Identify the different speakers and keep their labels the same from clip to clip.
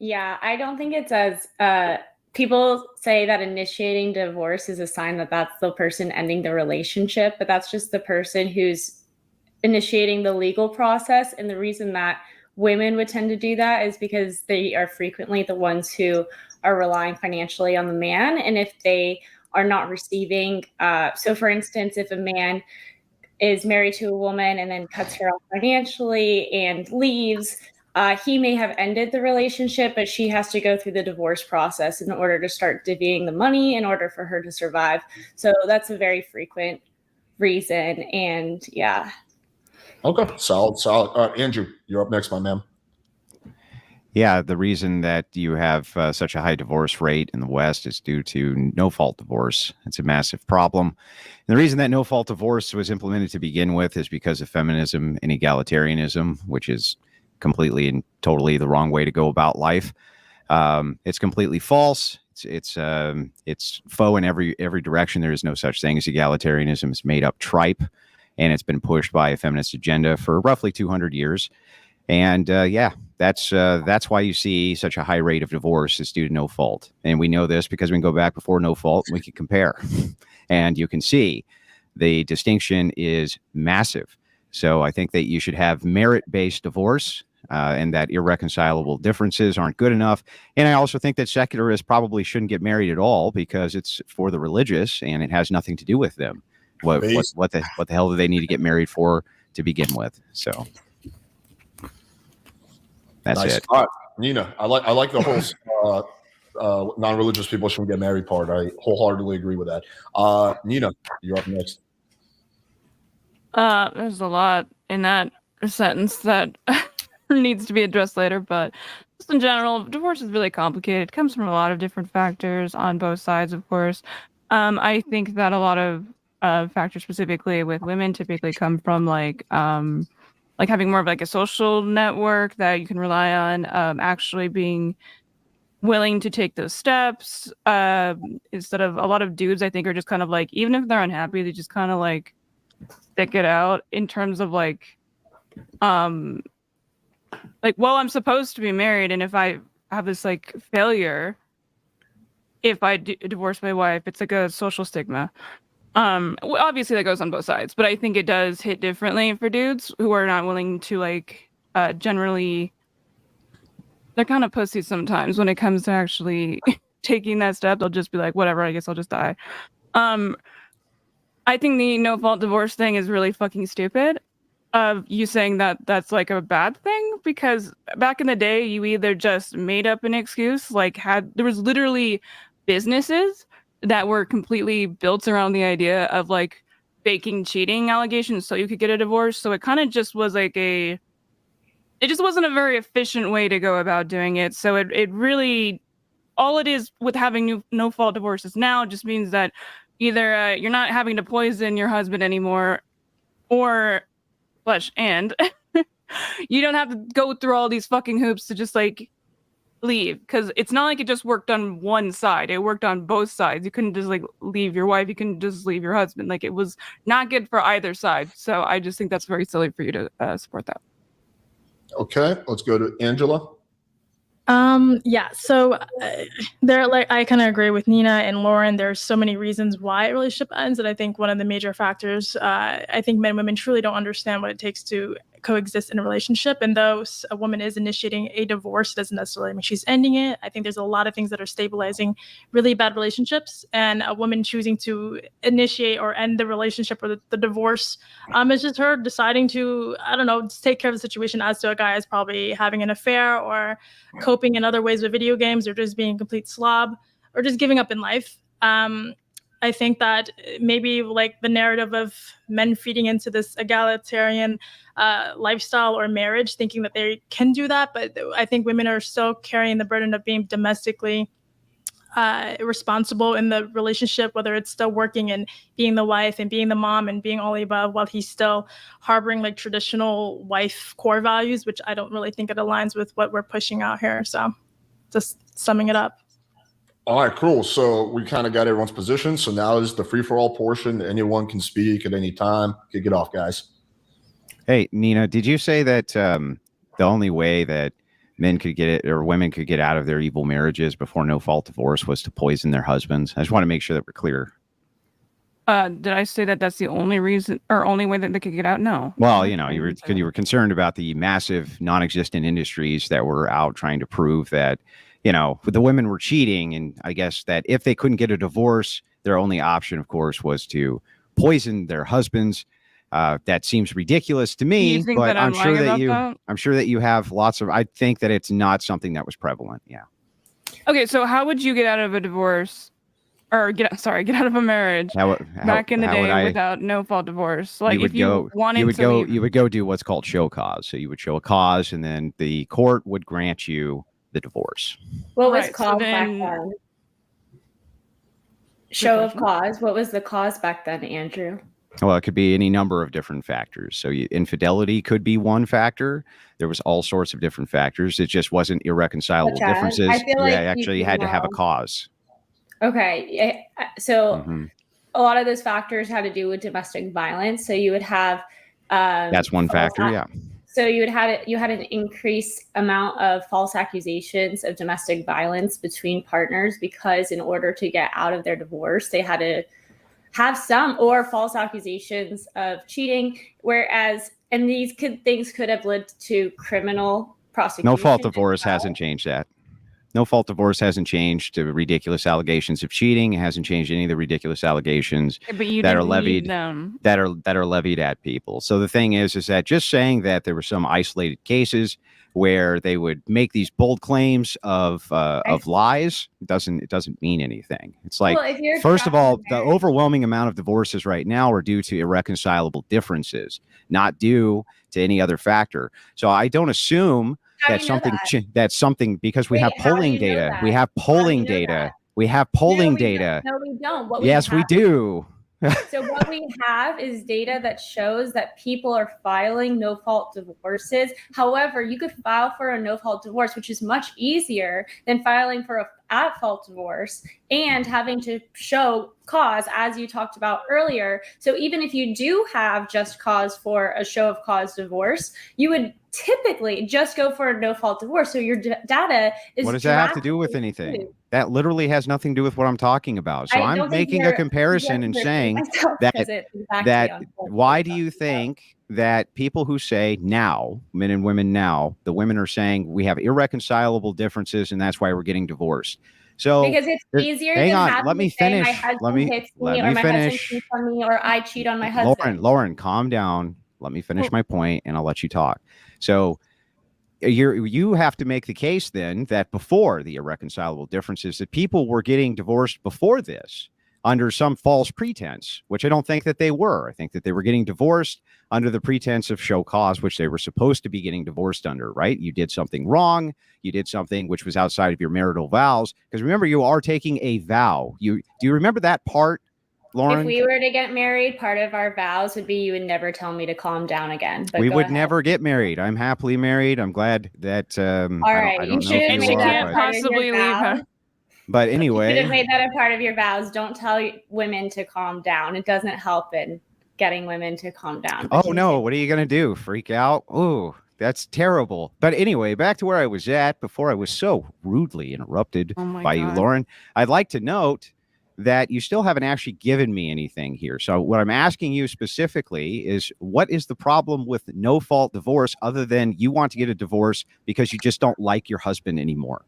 Speaker 1: Yeah, I don't think it's as people say that initiating divorce is a sign that that's the person ending the relationship, but that's just the person who's initiating the legal process. And the reason that women would tend to do that is because they are frequently the ones who are relying financially on the man. And if they are not receiving, so for instance, if a man is married to a woman and then cuts her off financially and leaves, he may have ended the relationship, but she has to go through the divorce process in order to start divvying the money in order for her to survive. So that's a very frequent reason. And yeah.
Speaker 2: Okay, solid. Andrew, you're up next, my man.
Speaker 3: Yeah, the reason that you have such a high divorce rate in the West is due to no-fault divorce. It's a massive problem. And the reason that no-fault divorce was implemented to begin with is because of feminism and egalitarianism, which is completely and totally the wrong way to go about life. It's completely false. It's faux in every direction. There is no such thing as egalitarianism. It's made up tripe, and it's been pushed by a feminist agenda for roughly 200 years. And that's why you see such a high rate of divorce is due to no fault. And we know this because we can go back before no fault and we can compare. And you can see the distinction is massive. So I think that you should have merit-based divorce and that irreconcilable differences aren't good enough. And I also think that secularists probably shouldn't get married at all because it's for the religious and it has nothing to do with them. What the hell do they need to get married for to begin with? So that's
Speaker 2: nice.
Speaker 3: it.
Speaker 2: All right, Nina, I like the whole non-religious people shouldn't get married part. I wholeheartedly agree with that. Nina, you're up next.
Speaker 4: There's a lot in that sentence that needs to be addressed later, but just in general, divorce is really complicated. It comes from a lot of different factors on both sides, of course. I think that a lot of factors specifically with women typically come from like having more of like a social network that you can rely on, actually being willing to take those steps, instead of a lot of dudes, I think, are just kind of like, even if they're unhappy, they just kind of like stick it out in terms of like, well, I'm supposed to be married, and if I have this like failure, if I divorce my wife, it's like a social stigma. Well, obviously that goes on both sides, but I think it does hit differently for dudes who are not willing to like, generally, they're kind of pussies sometimes when it comes to actually taking that step. They'll just be like, whatever, I guess I'll just die. I think the no fault divorce thing is really fucking stupid. You saying that that's like a bad thing, because back in the day, you either just made up an excuse, like there was literally businesses that were completely built around the idea of like faking cheating allegations so you could get a divorce. So it kind of just was like it just wasn't a very efficient way to go about doing it. So it really, all it is with having no fault divorces now just means that either you're not having to poison your husband anymore, or and you don't have to go through all these fucking hoops to just like leave, because it's not like it just worked on one side. It worked on both sides. You couldn't just like leave your wife, you couldn't just leave your husband. Like, it was not good for either side. So I just think that's very silly for you to support that.
Speaker 2: Okay, let's go to Angela.
Speaker 5: Yeah, so there, like, I kind of agree with Nina and Lauren. There's so many reasons why a relationship ends, and I think one of the major factors, I think men and women truly don't understand what it takes to coexist in a relationship. And though a woman is initiating a divorce, it doesn't necessarily mean she's ending it. I think there's a lot of things that are stabilizing really bad relationships, and a woman choosing to initiate or end the relationship or the divorce, it's just her deciding to, I don't know, just take care of the situation, as to a guy is probably having an affair or coping in other ways with video games, or just being a complete slob, or just giving up in life. I think that maybe like the narrative of men feeding into this egalitarian lifestyle or marriage, thinking that they can do that, but I think women are still carrying the burden of being domestically responsible in the relationship, whether it's still working and being the wife and being the mom and being all the above, while he's still harboring like traditional wife core values, which I don't really think it aligns with what we're pushing out here. So just summing it up.
Speaker 2: All right, cool. So we kind of got everyone's position. So now is the free-for-all portion. Anyone can speak at any time. Kick it off, guys.
Speaker 3: Hey, Nina, did you say that the only way that men could get it, or women could get out of their evil marriages before no-fault divorce was to poison their husbands. I just want to make sure that we're clear.
Speaker 4: Did I say that that's the only reason or only way that they could get out? No.
Speaker 3: Well, you were concerned about the massive non-existent industries that were out trying to prove that, the women were cheating. And I guess that if they couldn't get a divorce, their only option, of course, was to poison their husbands. That seems ridiculous to me, but I'm sure that you have lots of, I think that it's not something that was prevalent. Yeah.
Speaker 4: Okay. So how would you get out of a divorce? Or get out of a marriage back in the day without no-fault divorce? Like you would go do what's called show cause. So you would show a cause, and then the court would grant you the divorce.
Speaker 1: What was cause back then? Show of cause. What was the cause back then, Andrew?
Speaker 3: Well, it could be any number of different factors. So infidelity could be one factor. There was all sorts of different factors. It just wasn't irreconcilable differences. You actually had to have a cause.
Speaker 1: Okay. So a lot of those factors had to do with domestic violence. So you would have
Speaker 3: that's one factor, yeah.
Speaker 1: So you had an increased amount of false accusations of domestic violence between partners, because in order to get out of their divorce, they had to have some or false accusations of cheating, and these things could have led to criminal prosecution.
Speaker 3: No-fault divorce hasn't changed that. No-fault divorce hasn't changed the ridiculous allegations of cheating. It hasn't changed any of the ridiculous allegations that are levied at people. So the thing is that just saying that there were some isolated cases where they would make these bold claims of lies doesn't mean anything. It's like, first of all, the overwhelming amount of divorces right now are due to irreconcilable differences, not due to any other factor. So I don't assume that's something because we have polling data. We have polling data. We have polling data.
Speaker 1: No, we don't.
Speaker 3: Yes, we do.
Speaker 1: So what we have is data that shows that people are filing no-fault divorces. However, you could file for a no-fault divorce, which is much easier than filing for a at-fault divorce and having to show cause, as you talked about earlier. So even if you do have just cause for a show of cause divorce, you would typically just go for a no-fault divorce. So your data is. What
Speaker 3: does that have to do with anything? That literally has nothing to do with what I'm talking about. So I'm making a comparison and saying that why do you think that people who say now, men and women now, the women are saying we have irreconcilable differences and that's why we're getting divorced? So
Speaker 1: because it's easier.
Speaker 3: Hang on, let me finish.
Speaker 1: Let me finish. Cheats on me, or I cheat on my husband.
Speaker 3: Lauren, calm down. Let me finish my point, and I'll let you talk. So you have to make the case then that before the irreconcilable differences, that people were getting divorced before this under some false pretense, which I don't think that they were. I think that they were getting divorced under the pretense of show cause, which they were supposed to be getting divorced under, right? You did something wrong. You did something which was outside of your marital vows. Because remember, you are taking a vow. Do you remember that part, Lauren?
Speaker 1: If we were to get married, part of our vows would be you would never tell me to calm down again. But
Speaker 3: we would never get married. I'm happily married. I'm glad that.
Speaker 1: All right, you shouldn't make that possibly leave her.
Speaker 3: But anyway,
Speaker 1: you should have made that a part of your vows. Don't tell women to calm down. It doesn't help in getting women to calm down.
Speaker 3: Oh no! What are you gonna do? Freak out? Oh, that's terrible. But anyway, back to where I was at before I was so rudely interrupted by you, Lauren. I'd like to note that you still haven't actually given me anything here. So what I'm asking you specifically is, what is the problem with no-fault divorce other than you want to get a divorce because you just don't like your husband anymore?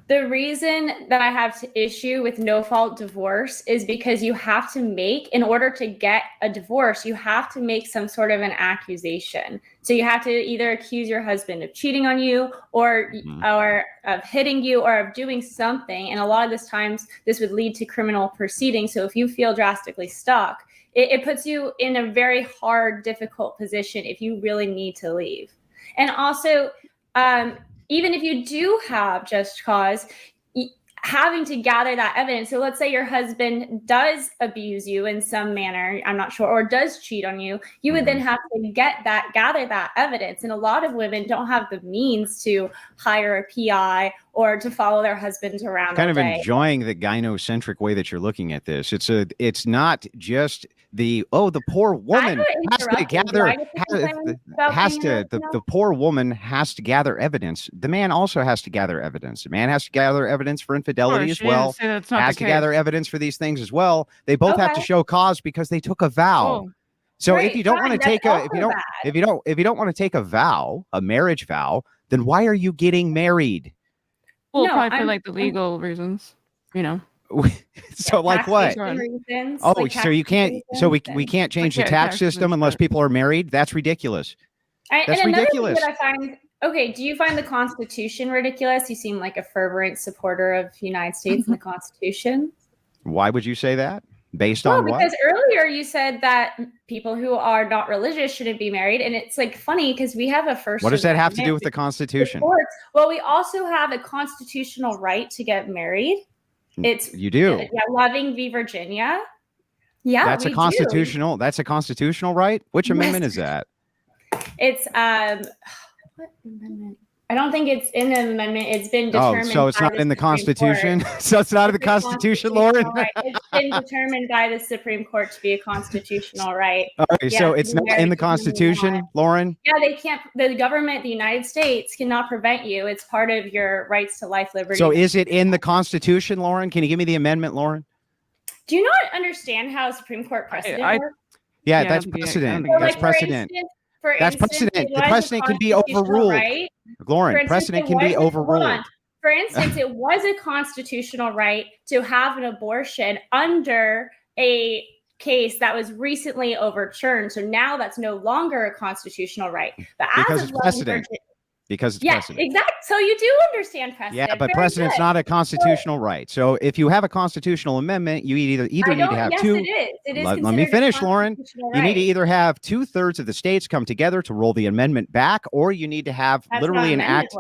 Speaker 1: The reason that I have to issue with no-fault divorce is because you have to make, in order to get a divorce, you have to make some sort of an accusation. So you have to either accuse your husband of cheating on you or of hitting you or of doing something. And a lot of this times this would lead to criminal proceedings. So if you feel drastically stuck, it puts you in a very hard, difficult position if you really need to leave. And also, even if you do have just cause, having to gather that evidence. So let's say your husband does abuse you in some manner, I'm not sure, or does cheat on you. You would then have to gather that evidence. And a lot of women don't have the means to hire a PI or to follow their husbands around
Speaker 3: Kind
Speaker 1: all
Speaker 3: of
Speaker 1: day.
Speaker 3: enjoying the gynocentric way that you're looking at this. It's not just the poor woman has to gather the poor woman has to gather evidence. The man also has to gather evidence. The man has to gather evidence for infidelity as well. Has to gather evidence for these things as well. They both have to show cause because they took a vow. So if you don't want to take if you don't want to take a vow, a marriage vow, then why are you getting married?
Speaker 4: Well, probably for like the legal reasons, you know.
Speaker 3: So like what?
Speaker 1: Reasons,
Speaker 3: oh,
Speaker 1: like
Speaker 3: so you can't. So we can't change the tax system unless people are married. That's ridiculous. That's ridiculous.
Speaker 1: That I find. Okay, do you find the Constitution ridiculous? You seem like a fervent supporter of the United States and the Constitution.
Speaker 3: Why would you say that? Based on what?
Speaker 1: Because earlier you said that people who are not religious shouldn't be married, and it's like funny because we have a First.
Speaker 3: What does that have to do with the Constitution?
Speaker 1: Well, we also have a constitutional right to get married.
Speaker 3: You do.
Speaker 1: Yeah, Loving v. Virginia. Yeah,
Speaker 3: that's a constitutional. That's a constitutional right. Which amendment is that?
Speaker 1: It's what amendment? I don't think it's in an amendment. It's been determined.
Speaker 3: Oh, so it's not in the Constitution. So it's not in the Constitution, Lauren.
Speaker 1: Right. It's been determined by the Supreme Court to be a constitutional right.
Speaker 3: Okay, so it's not in the Constitution, Lauren.
Speaker 1: Yeah, they can't. The government, the United States, cannot prevent you. It's part of your rights to life, liberty.
Speaker 3: So is it in the Constitution, Lauren? Can you give me the amendment, Lauren?
Speaker 1: Do you not understand how Supreme Court precedent works?
Speaker 3: Yeah, that's precedent. That's precedent. That's precedent. The precedent can be overruled. Right? Lauren, precedent can be overruled.
Speaker 1: For instance, it was a constitutional right to have an abortion under a case that was recently overturned. So now that's no longer a constitutional right. But
Speaker 3: because it's precedent. Because it's precedent.
Speaker 1: Exactly. So you do understand precedent.
Speaker 3: Yeah, but precedent's not a constitutional right. So if you have a constitutional amendment, you either need to have two.
Speaker 1: It is.
Speaker 3: Let me finish, Lauren. Right. You need to either have 2/3 of the states come together to roll the amendment back, or you need to have literally an act.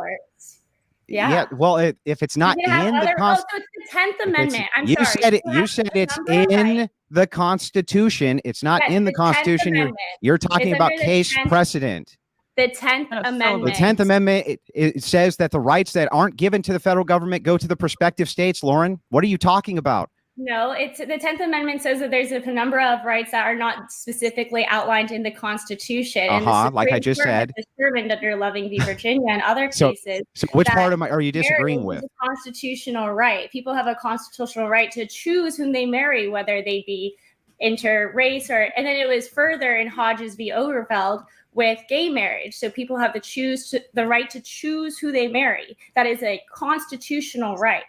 Speaker 3: Yeah. Well, if it's not in the Constitution,
Speaker 1: so it's the 10th Amendment.
Speaker 3: You said it's in the Constitution. It's not in the Constitution. You're talking about case precedent.
Speaker 1: The 10th Amendment.
Speaker 3: The 10th Amendment, it says that the rights that aren't given to the federal government go to the prospective states, Lauren. What are you talking about?
Speaker 1: No, it's the 10th Amendment says that there's a number of rights that are not specifically outlined in the Constitution.
Speaker 3: Like I just said.
Speaker 1: Determined under Loving v. Virginia and other cases.
Speaker 3: So which part are you disagreeing with?
Speaker 1: A constitutional right. People have a constitutional right to choose whom they marry, whether they be interrace and then it was further in Hodges v. Overfeld with gay marriage. So people have the right to choose who they marry. That is a constitutional right.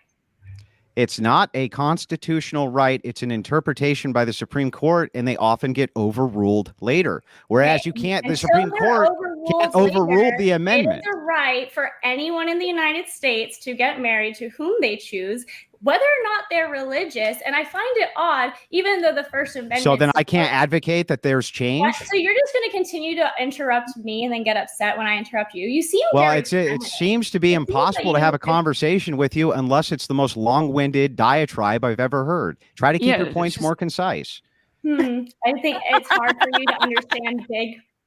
Speaker 3: It's not a constitutional right. It's an interpretation by the Supreme Court, and they often get overruled later. Whereas the Supreme Court can't overrule the amendment.
Speaker 1: It is a right for anyone in the United States to get married to whom they choose, whether or not they're religious. And I find it odd, even though the First Amendment.
Speaker 3: So then I can't advocate that there's change.
Speaker 1: So you're just going to continue to interrupt me and then get upset when I interrupt you. You seem
Speaker 3: it seems to be impossible to have a conversation with you unless it's the most long-winded diatribe I've ever heard. Try to keep your points more concise.
Speaker 1: I think it's hard for you to understand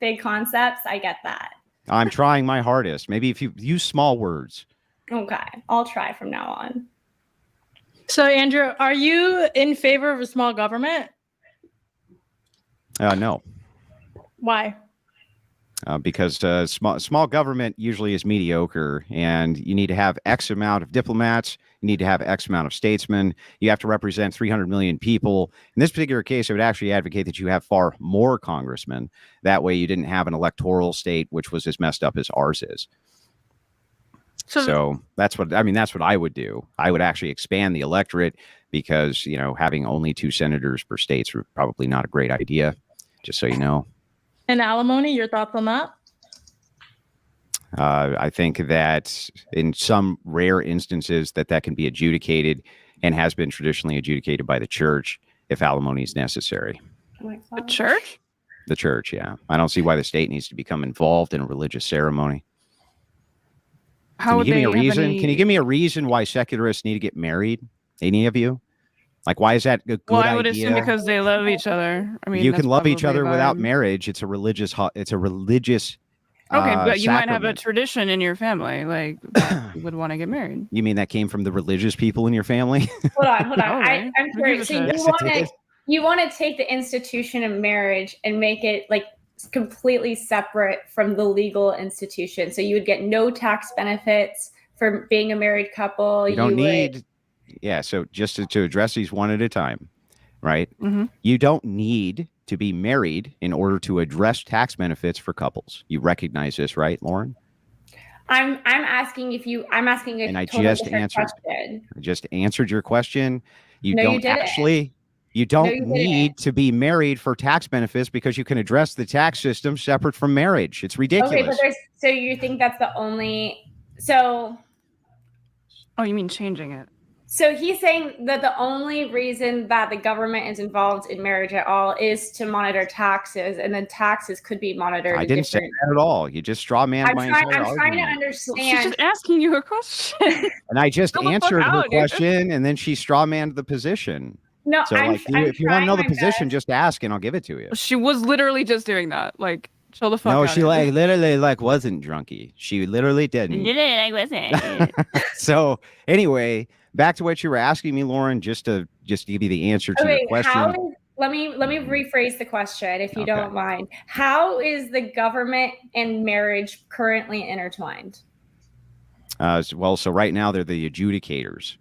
Speaker 1: big concepts. I get that.
Speaker 3: I'm trying my hardest. Maybe if you use small words.
Speaker 1: Okay, I'll try from now on.
Speaker 5: So, Andrew, are you in favor of a small government?
Speaker 3: No.
Speaker 5: Why?
Speaker 3: Because small government usually is mediocre, and you need to have X amount of diplomats. You need to have X amount of statesmen. You have to represent 300 million people. In this particular case, I would actually advocate that you have far more congressmen. That way you didn't have an electoral state, which was as messed up as ours is. So that's what I would do. I would actually expand the electorate because, having only 2 senators per state is probably not a great idea, just so you know.
Speaker 5: And alimony, your thoughts on that?
Speaker 3: I think that in some rare instances that can be adjudicated and has been traditionally adjudicated by the church if alimony is necessary.
Speaker 4: The church?
Speaker 3: The church, yeah. I don't see why the state needs to become involved in a religious ceremony. Can you give me a reason? Can you give me a reason why secularists need to get married? Any of you? Like, why is that a good idea?
Speaker 4: I would assume because they love each other. I mean,
Speaker 3: you can love each other without marriage. It's a religious
Speaker 4: Okay, but you might have a
Speaker 3: sacrament.
Speaker 4: tradition in your family, like you would want to get married.
Speaker 3: You mean that came from the religious people in your family?
Speaker 1: Hold on.
Speaker 4: Okay.
Speaker 1: I'm
Speaker 4: Who gives
Speaker 1: curious.
Speaker 4: a
Speaker 1: So
Speaker 4: shit?
Speaker 3: Yes, it
Speaker 1: you want to take the institution of marriage and make it like completely separate from the legal institution. So you would get no tax benefits for being a married couple.
Speaker 3: You don't
Speaker 1: would-
Speaker 3: need. Yeah. So just to address these one at a time, right?
Speaker 4: Mhm.
Speaker 3: You don't need to be married in order to address tax benefits for couples. You recognize this, right, Lauren?
Speaker 1: I'm asking if you. I'm asking a
Speaker 3: And I
Speaker 1: totally
Speaker 3: just
Speaker 1: different
Speaker 3: answered.
Speaker 1: question.
Speaker 3: I just answered your question. You
Speaker 1: No, you
Speaker 3: don't
Speaker 1: didn't.
Speaker 3: actually. You
Speaker 1: No,
Speaker 3: don't
Speaker 1: you didn't.
Speaker 3: need to be married for tax benefits because you can address the tax system separate from marriage. It's ridiculous.
Speaker 1: Okay, but so you think that's the only. So
Speaker 4: Oh, you mean changing it?
Speaker 1: So he's saying that the only reason that the government is involved in marriage at all is to monitor taxes, and then taxes could be monitored.
Speaker 3: I didn't say that at all. You just straw man my entire
Speaker 1: I'm trying to
Speaker 3: argument.
Speaker 4: She's
Speaker 1: understand.
Speaker 4: just asking you a question.
Speaker 3: And I just
Speaker 4: Fill the fuck
Speaker 3: answered her
Speaker 4: out, dude.
Speaker 3: question, and then she straw manned the position.
Speaker 1: No,
Speaker 3: So,
Speaker 1: I'm,
Speaker 3: like,
Speaker 1: I'm
Speaker 3: if you want to know the
Speaker 1: trying my
Speaker 3: position,
Speaker 1: best.
Speaker 3: just ask, and I'll give it to you.
Speaker 4: She was literally just doing that. Like, chill the fuck out.
Speaker 3: No, she
Speaker 4: Andrew.
Speaker 3: literally wasn't drunky. She literally didn't.
Speaker 4: I wasn't.
Speaker 3: So anyway, back to what you were asking me, Lauren, just to give you the answer to your question.
Speaker 1: Let me rephrase the question, if you
Speaker 3: Okay.
Speaker 1: don't mind. How is the government and marriage currently intertwined?
Speaker 3: So right now they're the adjudicators.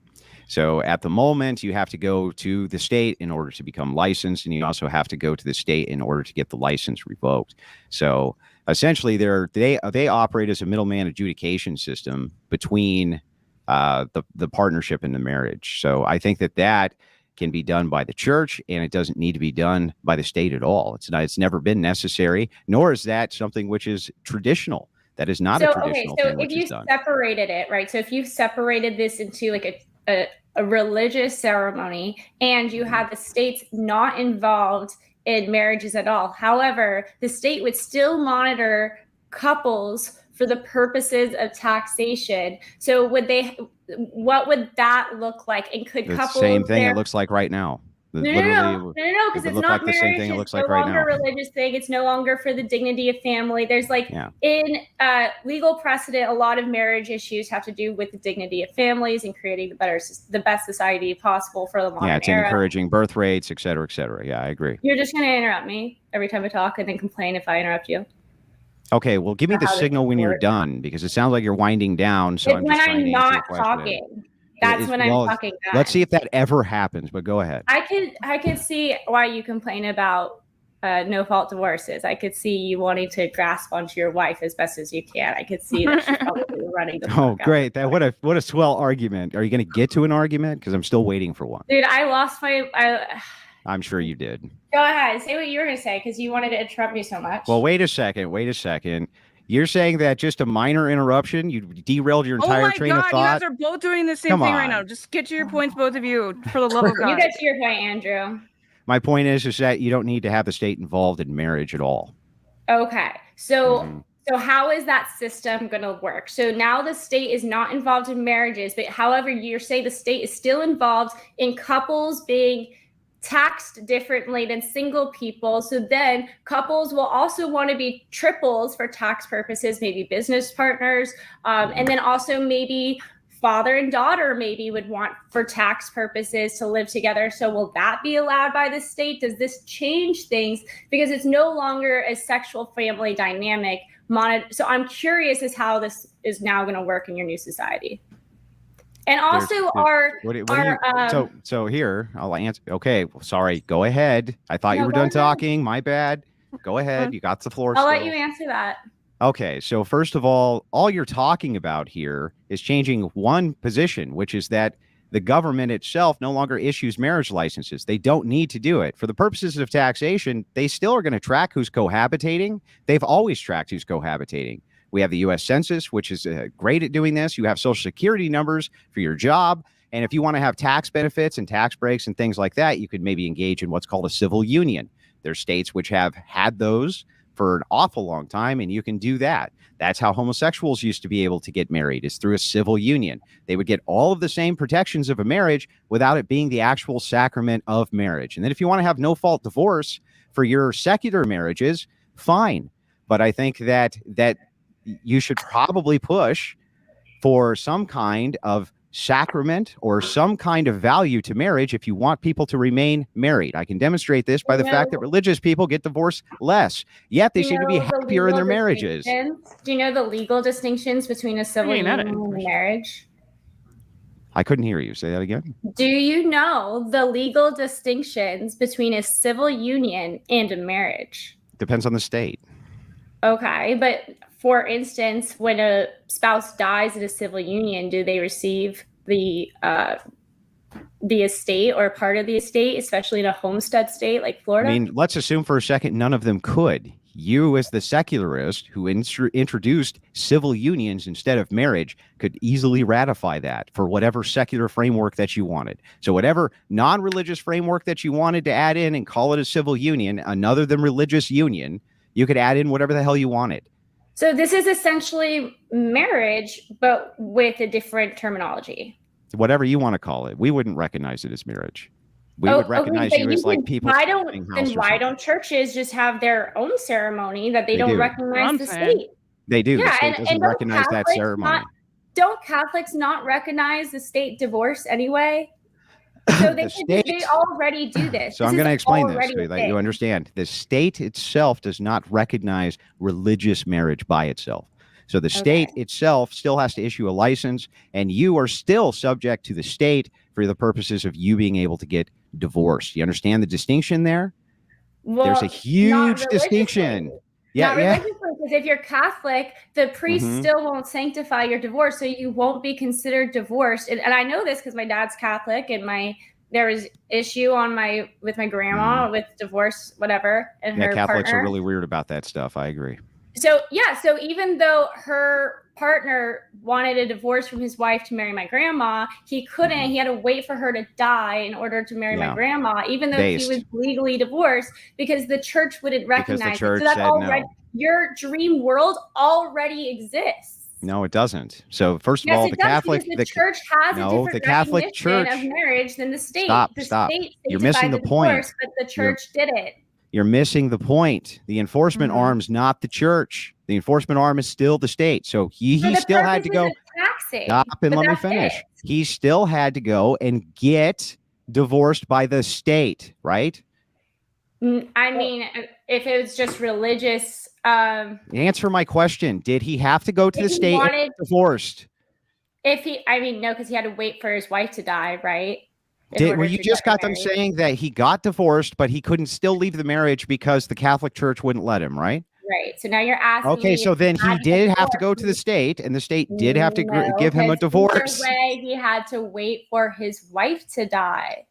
Speaker 3: So at the moment, you have to go to the state in order to become licensed, and you also have to go to the state in order to get the license revoked. So essentially, they operate as a middleman adjudication system between the partnership and the marriage. So I think that can be done by the church, and it doesn't need to be done by the state at all. It's never been necessary, nor is that something which is traditional. That is not a traditional thing which is done.
Speaker 1: If you separated it, right? So if you separated this into like a religious ceremony, and you had the states not involved in marriages at all. However, the state would still monitor couples for the purposes of taxation. So what would that look like? And could
Speaker 3: The
Speaker 1: couples
Speaker 3: same thing it looks like right now.
Speaker 1: No, because
Speaker 3: it
Speaker 1: it's
Speaker 3: look
Speaker 1: not
Speaker 3: like the same
Speaker 1: marriage.
Speaker 3: thing it
Speaker 1: It's
Speaker 3: looks
Speaker 1: no
Speaker 3: like right
Speaker 1: longer
Speaker 3: now.
Speaker 1: a religious thing. It's no longer for the dignity of family. There's in legal precedent, a lot of marriage issues have to do with the dignity of families and creating the best society possible for the modern
Speaker 3: Yeah, it's
Speaker 1: era.
Speaker 3: encouraging birth rates, et cetera, et cetera. Yeah, I agree.
Speaker 1: You're just going to interrupt me every time I talk and then complain if I interrupt you.
Speaker 3: Okay, well, give me the
Speaker 1: How does
Speaker 3: signal
Speaker 1: this
Speaker 3: when you're
Speaker 1: work?
Speaker 3: done, because it sounds like you're winding down. So
Speaker 1: It's
Speaker 3: I'm just
Speaker 1: when
Speaker 3: trying
Speaker 1: I'm
Speaker 3: to answer
Speaker 1: not
Speaker 3: your question.
Speaker 1: talking. That's when I'm talking.
Speaker 3: Let's see if that ever happens, but go ahead.
Speaker 1: I could see why you complain about no fault divorces. I could see you wanting to grasp onto your wife as best as you can. I could see that she's probably running the
Speaker 3: Oh,
Speaker 1: fuck out.
Speaker 3: great. What a swell argument. Are you going to get to an argument? Because I'm still waiting for one.
Speaker 1: Dude, I lost
Speaker 3: I'm sure you did.
Speaker 1: Go ahead. Say what you were going to say, because you wanted to interrupt me so much.
Speaker 3: Well, wait a second. You're saying that just a minor interruption, you derailed your entire train of
Speaker 4: You
Speaker 3: thought?
Speaker 4: guys are both doing the same
Speaker 3: Come
Speaker 4: thing
Speaker 3: on.
Speaker 4: right now. Just get to your points, both of you, for the love of God.
Speaker 1: You get to your point, Andrew.
Speaker 3: My point is that you don't need to have the state involved in marriage at all.
Speaker 1: Okay. So
Speaker 3: Mhm.
Speaker 1: So how is that system going to work? So now the state is not involved in marriages, but however, you say the state is still involved in couples being taxed differently than single people. So then couples will also want to be triples for tax purposes, maybe business partners, and then also maybe father and daughter maybe would want for tax purposes to live together. So will that be allowed by the state? Does this change things? Because it's no longer a sexual family dynamic. So I'm curious as how this is now going to work in your new society. And also
Speaker 3: So here, I'll answer. Okay, sorry. Go ahead. I thought you were done talking. My bad. Go ahead. You got the floor.
Speaker 1: I'll let you answer that.
Speaker 3: Okay, so first of all you're talking about here is changing one position, which is that the government itself no longer issues marriage licenses. They don't need to do it. For the purposes of taxation, they still are going to track who's cohabitating. They've always tracked who's cohabitating. We have the U.S. Census, which is great at doing this. You have Social Security numbers for your job. And if you want to have tax benefits and tax breaks and things like that, you could maybe engage in what's called a civil union. There's states which have had those for an awful long time, and you can do that. That's how homosexuals used to be able to get married, is through a civil union. They would get all of the same protections of a marriage without it being the actual sacrament of marriage. And then if you want to have no-fault divorce for your secular marriages, fine. But I think that you should probably push for some kind of sacrament or some kind of value to marriage if you want people to remain married. I can demonstrate this by the fact that religious people get divorced less, yet they seem to be happier in their marriages.
Speaker 1: Do you know the legal distinctions between a civil union and a marriage?
Speaker 3: I couldn't hear you. Say that again.
Speaker 1: Do you know the legal distinctions between a civil union and a marriage?
Speaker 3: Depends on the state.
Speaker 1: Okay, but for instance, when a spouse dies in a civil union, do they receive the estate or part of the estate, especially in a homestead state like Florida?
Speaker 3: I mean, let's assume for a second none of them could. You, as the secularist who introduced civil unions instead of marriage, could easily ratify that for whatever secular framework that you wanted. So whatever non-religious framework that you wanted to add in and call it a civil union, another than religious union, you could add in whatever the hell you wanted.
Speaker 1: So this is essentially marriage, but with a different terminology.
Speaker 3: Whatever you want to call it. We wouldn't recognize it as marriage. We would recognize you as like people.
Speaker 1: Why don't churches just have their own ceremony that they don't recognize the state?
Speaker 3: They do. The state doesn't recognize that ceremony.
Speaker 1: Don't Catholics not recognize the state divorce anyway? So they already do this.
Speaker 3: So I'm going to explain this so that you understand. The state itself does not recognize religious marriage by itself. So the state itself still has to issue a license, and you are still subject to the state for the purposes of you being able to get divorced. You understand the distinction there? Well, there's a huge distinction.
Speaker 1: Not religiously, because if you're Catholic, the priest still won't sanctify your divorce, so you won't be considered divorced. And I know this because my dad's Catholic, and there was issue with my grandma with divorce, whatever, and her
Speaker 3: Catholics
Speaker 1: partner.
Speaker 3: Are really weird about that stuff. I agree.
Speaker 1: So even though her partner wanted a divorce from his wife to marry my grandma, he couldn't. He had to wait for her to die in order to marry my grandma, even though he was legally divorced, because the church wouldn't recognize it. So that's already your dream world already exists.
Speaker 3: No, it doesn't. So first of all, the Catholic
Speaker 1: Church has a different
Speaker 3: the Catholic Church
Speaker 1: of marriage than the state.
Speaker 3: Stop. You're missing the point.
Speaker 1: But the church did it.
Speaker 3: You're missing the point. The enforcement arm's not the church. The enforcement arm is still the state. So he still had to go. Stop and let me finish. He still had to go and get divorced by the state, right?
Speaker 1: I mean, if it was just religious.
Speaker 3: Answer my question. Did he have to go to the state and get divorced?
Speaker 1: No, because he had to wait for his wife to die, right?
Speaker 3: Were you just got them saying that he got divorced, but he couldn't still leave the marriage because the Catholic Church wouldn't let him, right?
Speaker 1: Right. So now you're asking.
Speaker 3: Okay, so then he did have to go to the state, and the state did have to give him a divorce.
Speaker 1: Way he had to wait for his wife to die.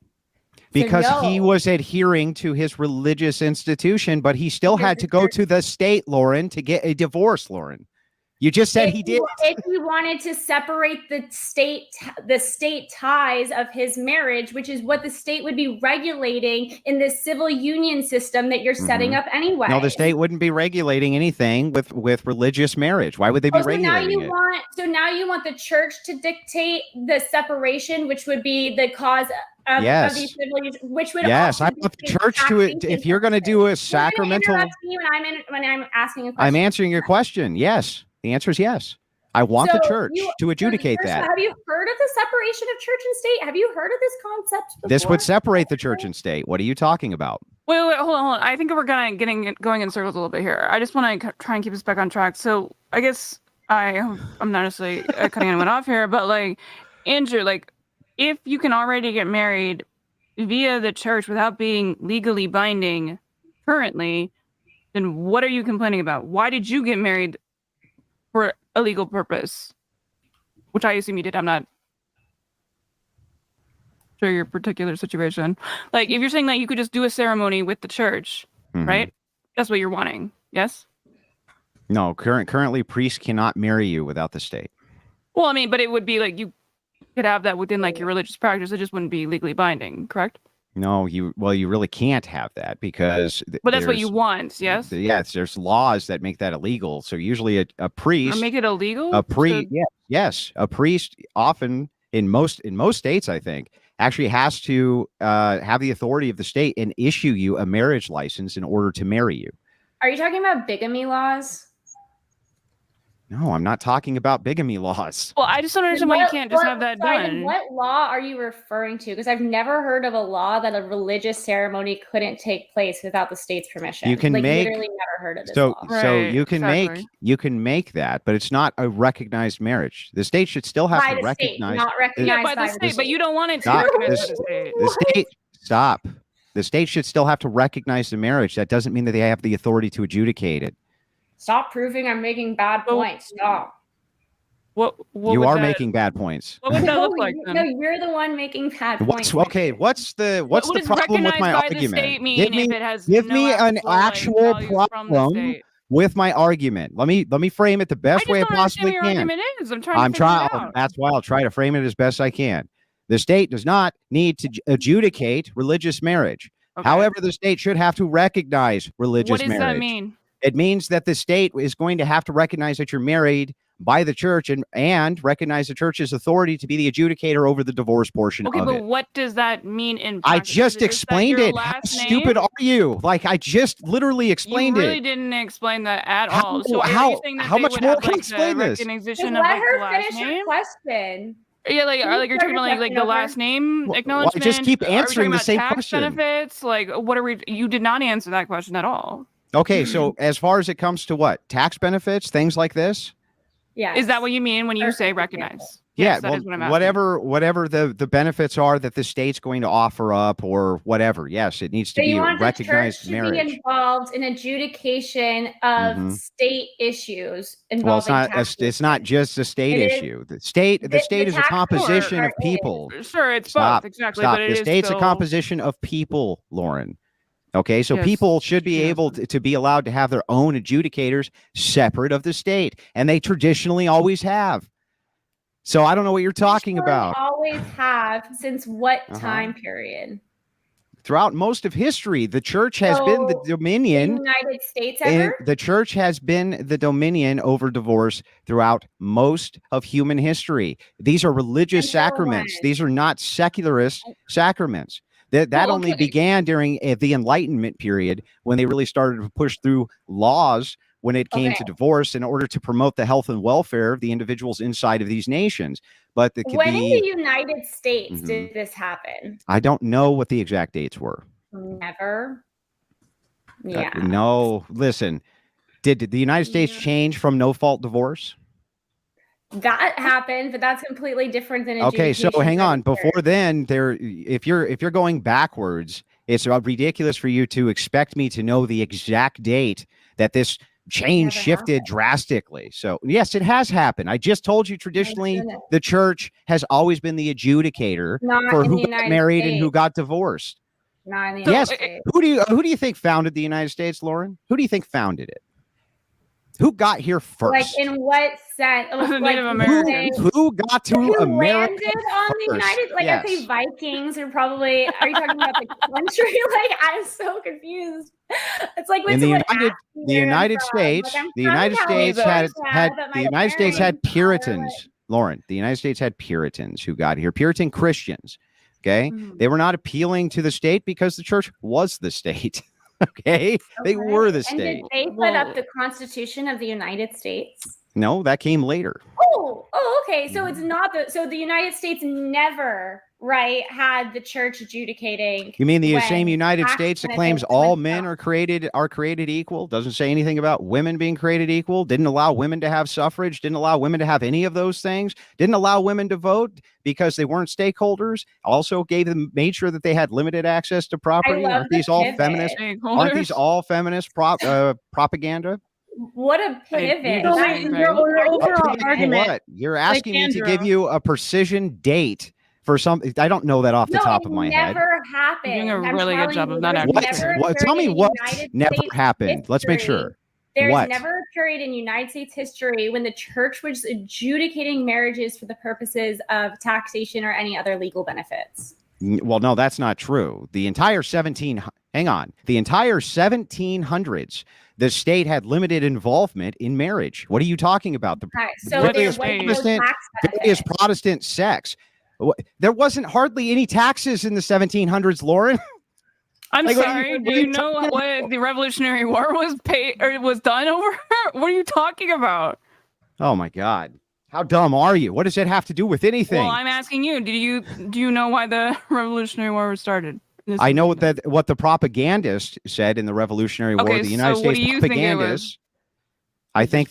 Speaker 3: Because he was adhering to his religious institution, but he still had to go to the state, Lauren, to get a divorce, Lauren. You just said he did.
Speaker 1: If he wanted to separate the state ties of his marriage, which is what the state would be regulating in this civil union system that you're setting up anyway.
Speaker 3: No, the state wouldn't be regulating anything with religious marriage. Why would they be regulating it?
Speaker 1: So now you want the church to dictate the separation, which would be the cause of these civil unions, which would
Speaker 3: I want the church to it. If you're going to do a sacramental,
Speaker 1: when I'm asking a question,
Speaker 3: I'm answering your question. Yes. The answer is yes. I want the church to adjudicate that.
Speaker 1: Have you heard of the separation of church and state? Have you heard of this concept before?
Speaker 3: This would separate the church and state. What are you talking about?
Speaker 4: Wait, hold on. I think we're going in circles a little bit here. I just want to try and keep us back on track. So I guess I'm not necessarily cutting anyone off here, but like, Andrew, like, if you can already get married via the church without being legally binding currently, then what are you complaining about? Why did you get married for a legal purpose? Which I assume you did. I'm not sure your particular situation. Like, if you're saying that you could just do a ceremony with the church, right? That's what you're wanting. Yes?
Speaker 3: No, currently priests cannot marry you without the state.
Speaker 4: Well, I mean, but it would be like you could have that within like your religious practice. It just wouldn't be legally binding, correct?
Speaker 3: No, you really can't have that because.
Speaker 4: But that's what you want, yes?
Speaker 3: Yes, there's laws that make that illegal. So usually a priest.
Speaker 4: Or make it illegal?
Speaker 3: A priest, yes. A priest often in most states, I think, actually has to have the authority of the state and issue you a marriage license in order to marry you.
Speaker 1: Are you talking about bigamy laws?
Speaker 3: No, I'm not talking about bigamy laws.
Speaker 4: Well, I just don't understand why you can't just have that
Speaker 1: Sorry,
Speaker 4: done.
Speaker 1: what law are you referring to? Because I've never heard of a law that a religious ceremony couldn't take place without the state's permission.
Speaker 3: You can
Speaker 1: literally never heard of this
Speaker 3: so
Speaker 1: law.
Speaker 3: so
Speaker 4: Right,
Speaker 3: you can
Speaker 4: exactly.
Speaker 3: make that, but it's not a recognized marriage. The state should still have
Speaker 1: By
Speaker 3: to
Speaker 1: the state,
Speaker 3: recognize.
Speaker 1: not recognized
Speaker 4: by the state, but you don't want it to
Speaker 3: Stop.
Speaker 4: be recognized by the state.
Speaker 3: The state stop. The state should still have to recognize the marriage. That doesn't mean that they have the authority to adjudicate it.
Speaker 1: Stop proving I'm making bad points. Stop.
Speaker 4: What
Speaker 3: You
Speaker 4: would
Speaker 3: are
Speaker 4: that-
Speaker 3: making bad points.
Speaker 4: What would that look like
Speaker 1: No,
Speaker 4: then?
Speaker 1: you're the one making bad
Speaker 3: What's
Speaker 1: points.
Speaker 3: okay? What's the
Speaker 4: What
Speaker 3: problem
Speaker 4: is
Speaker 3: with my
Speaker 4: recognized by the
Speaker 3: argument?
Speaker 4: state mean
Speaker 3: Give me
Speaker 4: if it has
Speaker 3: give
Speaker 4: no
Speaker 3: me an
Speaker 4: actual, like,
Speaker 3: actual
Speaker 4: values from the
Speaker 3: problem
Speaker 4: state?
Speaker 3: with my argument. Let me frame it the
Speaker 4: I
Speaker 3: best
Speaker 4: just
Speaker 3: way I
Speaker 4: don't understand
Speaker 3: possibly
Speaker 4: what your
Speaker 3: can.
Speaker 4: argument is. I'm trying
Speaker 3: I'm
Speaker 4: to figure
Speaker 3: trying.
Speaker 4: it out.
Speaker 3: That's why I'll try to frame it as best I can. The state does not need to adjudicate religious marriage.
Speaker 4: Okay.
Speaker 3: However, the state should have to recognize religious
Speaker 4: What does
Speaker 3: marriage.
Speaker 4: that mean?
Speaker 3: It means that the state is going to have to recognize that you're married by the church and recognize the church's authority to be the adjudicator over the divorce portion
Speaker 4: Okay,
Speaker 3: of
Speaker 4: but
Speaker 3: it.
Speaker 4: what does that mean in
Speaker 3: I
Speaker 4: practice?
Speaker 3: just
Speaker 4: Is that
Speaker 3: explained
Speaker 4: your
Speaker 3: it. How
Speaker 4: last
Speaker 3: stupid
Speaker 4: name?
Speaker 3: are you? Like, I just literally
Speaker 4: You
Speaker 3: explained
Speaker 4: really
Speaker 3: it.
Speaker 4: didn't explain that at
Speaker 3: How-
Speaker 4: all. So
Speaker 3: how-
Speaker 4: are you saying that
Speaker 3: how
Speaker 4: they
Speaker 3: much
Speaker 4: would
Speaker 3: more
Speaker 4: have,
Speaker 3: can I
Speaker 4: like,
Speaker 3: explain
Speaker 4: the
Speaker 3: this?
Speaker 1: Just
Speaker 4: recognition of,
Speaker 1: let
Speaker 4: like, the
Speaker 1: her
Speaker 4: last
Speaker 1: finish her
Speaker 4: name?
Speaker 1: question.
Speaker 4: Yeah, like,
Speaker 1: Can
Speaker 4: are
Speaker 1: you
Speaker 4: like you're
Speaker 1: start
Speaker 4: talking
Speaker 1: your
Speaker 4: about like
Speaker 1: question
Speaker 4: the
Speaker 1: over?
Speaker 4: last name
Speaker 3: Well, I
Speaker 4: acknowledgement.
Speaker 3: just keep
Speaker 4: Are we
Speaker 3: answering
Speaker 4: talking
Speaker 3: the
Speaker 4: about
Speaker 3: same
Speaker 4: tax
Speaker 3: question.
Speaker 4: benefits? Like, what are we? You did not answer that question at all.
Speaker 3: Okay, so as far as it comes to what? Tax benefits, things like this?
Speaker 1: Yeah.
Speaker 4: Is that what you mean when you say
Speaker 1: Perfect
Speaker 4: recognize?
Speaker 3: Yeah,
Speaker 4: Yes, that
Speaker 3: well,
Speaker 4: is what I'm asking.
Speaker 3: whatever the benefits are that the state's going to offer up or whatever. Yes, it needs to
Speaker 1: So
Speaker 3: be
Speaker 1: you
Speaker 3: a
Speaker 1: want the church
Speaker 3: recognized
Speaker 1: to
Speaker 3: marriage.
Speaker 1: be involved in adjudication of
Speaker 3: Mhm.
Speaker 1: state issues involving
Speaker 3: Well, it's not
Speaker 1: taxes.
Speaker 3: it's not just a state
Speaker 1: It is-
Speaker 3: issue. The state
Speaker 1: the
Speaker 3: is a
Speaker 1: tax
Speaker 3: composition
Speaker 1: court
Speaker 3: of people.
Speaker 4: Sure, it's
Speaker 3: Stop.
Speaker 4: both exactly,
Speaker 3: Stop.
Speaker 4: but it
Speaker 3: The
Speaker 4: is
Speaker 3: state's
Speaker 4: still...
Speaker 3: a composition of people, Lauren. Okay, so
Speaker 4: Yes,
Speaker 3: people should be
Speaker 4: yes.
Speaker 3: able to be allowed to have their own adjudicators separate of the state, and they traditionally always have. So I don't know what you're talking
Speaker 1: Traditionally
Speaker 3: about.
Speaker 1: Always have since what
Speaker 3: Uh-huh.
Speaker 1: time period?
Speaker 3: Throughout most of history, the church has been the
Speaker 1: So, The
Speaker 3: dominion.
Speaker 1: United States
Speaker 3: And
Speaker 1: ever?
Speaker 3: the church has been the dominion over divorce throughout most of human history. These are religious
Speaker 1: Until
Speaker 3: sacraments.
Speaker 1: when?
Speaker 3: These are not secularist sacraments. That
Speaker 4: Well,
Speaker 3: only
Speaker 4: okay.
Speaker 3: began during the Enlightenment period when they really started to push through laws when it came
Speaker 1: Okay.
Speaker 3: to divorce in order to promote the health and welfare of the individuals inside of these nations. But
Speaker 1: When in the United States
Speaker 3: Mhm.
Speaker 1: did this happen?
Speaker 3: I don't know what the exact dates were.
Speaker 1: Never. Yeah.
Speaker 3: No, listen. Did the United States
Speaker 1: Yeah.
Speaker 3: change from no fault divorce?
Speaker 1: That happened, but that's completely different than
Speaker 3: Okay, so
Speaker 1: adjudication
Speaker 3: hang
Speaker 1: by
Speaker 3: on.
Speaker 1: the
Speaker 3: Before
Speaker 1: church.
Speaker 3: then, if you're going backwards, it's ridiculous for you to expect me to know the exact date that this change
Speaker 1: Never
Speaker 3: shifted drastically. So yes, it has happened. I just told you traditionally the church has always been the adjudicator
Speaker 1: Not
Speaker 3: for
Speaker 1: in
Speaker 3: who
Speaker 1: the
Speaker 3: got
Speaker 1: United
Speaker 3: married and who
Speaker 1: States.
Speaker 3: got divorced.
Speaker 1: Not in the
Speaker 4: So,
Speaker 3: Yes.
Speaker 1: United States.
Speaker 3: Who do you think founded the United States, Lauren? Who do you think founded it? Who got here first?
Speaker 1: Like in what sense?
Speaker 4: The
Speaker 1: Like
Speaker 4: Native
Speaker 1: you
Speaker 4: Americans.
Speaker 1: say-
Speaker 3: Who got to
Speaker 1: who
Speaker 3: America
Speaker 1: landed on the
Speaker 3: first?
Speaker 1: United? Like
Speaker 3: Yes.
Speaker 1: I say, Vikings are probably. Are you talking about the country? Like I'm so confused. It's like when
Speaker 3: In the
Speaker 1: someone
Speaker 3: United-
Speaker 1: asks me
Speaker 3: the
Speaker 1: where I'm
Speaker 3: United
Speaker 1: from,
Speaker 3: States,
Speaker 1: like, I'm
Speaker 3: the
Speaker 1: from
Speaker 3: United States
Speaker 1: California,
Speaker 3: had
Speaker 1: but
Speaker 3: the
Speaker 1: my
Speaker 3: United States had
Speaker 1: parents are,
Speaker 3: Puritans.
Speaker 1: like-
Speaker 3: Lauren, the United States had Puritans who got here, Puritan Christians. Okay,
Speaker 4: Mhm.
Speaker 3: they were not appealing to the state because the church was the state. Okay, they
Speaker 1: Okay.
Speaker 3: were the
Speaker 1: And
Speaker 3: state.
Speaker 1: did they put
Speaker 4: Well-
Speaker 1: up the Constitution of the United States?
Speaker 3: No, that came later.
Speaker 1: Oh, okay. So
Speaker 3: Mm-hmm.
Speaker 1: it's not the United States never, right, had the church adjudicating.
Speaker 3: You mean the
Speaker 1: when
Speaker 3: same United
Speaker 1: tax
Speaker 3: States that
Speaker 1: benefits
Speaker 3: claims
Speaker 1: went
Speaker 3: all
Speaker 1: up.
Speaker 3: men are created equal? Doesn't say anything about women being created equal. Didn't allow women to have suffrage. Didn't allow women to have any of those things. Didn't allow women to vote because they weren't stakeholders. Also made sure that they had limited access to property.
Speaker 1: love
Speaker 3: Aren't
Speaker 1: the
Speaker 3: these all
Speaker 1: pivot.
Speaker 3: feminist?
Speaker 4: Stakeholders.
Speaker 3: Aren't these all feminist propaganda?
Speaker 1: What a
Speaker 4: Hey,
Speaker 1: pivot.
Speaker 4: you
Speaker 5: So
Speaker 4: just
Speaker 1: That
Speaker 4: saying,
Speaker 1: is
Speaker 4: right?
Speaker 5: your overall
Speaker 3: Okay,
Speaker 5: argument.
Speaker 3: what? You're asking me to
Speaker 5: Andrew.
Speaker 3: give you a precision date for something. I don't know that off the
Speaker 1: no,
Speaker 3: top
Speaker 1: it
Speaker 3: of my head.
Speaker 1: never happened.
Speaker 4: You're doing a
Speaker 1: I'm
Speaker 4: really good
Speaker 1: telling
Speaker 4: job
Speaker 1: you,
Speaker 4: of not
Speaker 1: there's
Speaker 4: advocating.
Speaker 1: never a
Speaker 3: What? Tell me
Speaker 1: period in
Speaker 3: what
Speaker 1: United
Speaker 3: never
Speaker 1: States
Speaker 3: happened. Let's make
Speaker 1: history-
Speaker 3: sure.
Speaker 1: There's
Speaker 3: What?
Speaker 1: never a period in United States history when the church was adjudicating marriages for the purposes of taxation or any other legal benefits.
Speaker 3: Well, no, that's not true. The entire 1700s, the state had limited involvement in marriage. What are you talking about? The
Speaker 1: Okay, so
Speaker 3: What
Speaker 1: there
Speaker 3: is
Speaker 1: was no
Speaker 3: Protestant-
Speaker 1: tax
Speaker 3: various
Speaker 1: benefit.
Speaker 3: Protestant sects. There wasn't hardly any taxes in the 1700s, Lauren.
Speaker 4: I'm
Speaker 3: Like, what are
Speaker 4: sorry.
Speaker 3: you-
Speaker 4: Do
Speaker 3: what are
Speaker 4: you
Speaker 3: you
Speaker 4: know
Speaker 3: talking
Speaker 4: what the Revolutionary War was paid or was done over? What are you talking about?
Speaker 3: Oh my God. How dumb are you? What does that have to do with anything?
Speaker 4: Well, I'm asking you. Do you know why the Revolutionary War was started?
Speaker 3: I know what the propagandists said in the Revolutionary War.
Speaker 4: Okay,
Speaker 3: The United
Speaker 4: so what
Speaker 3: States
Speaker 4: do you think it was?
Speaker 3: propagandists. I think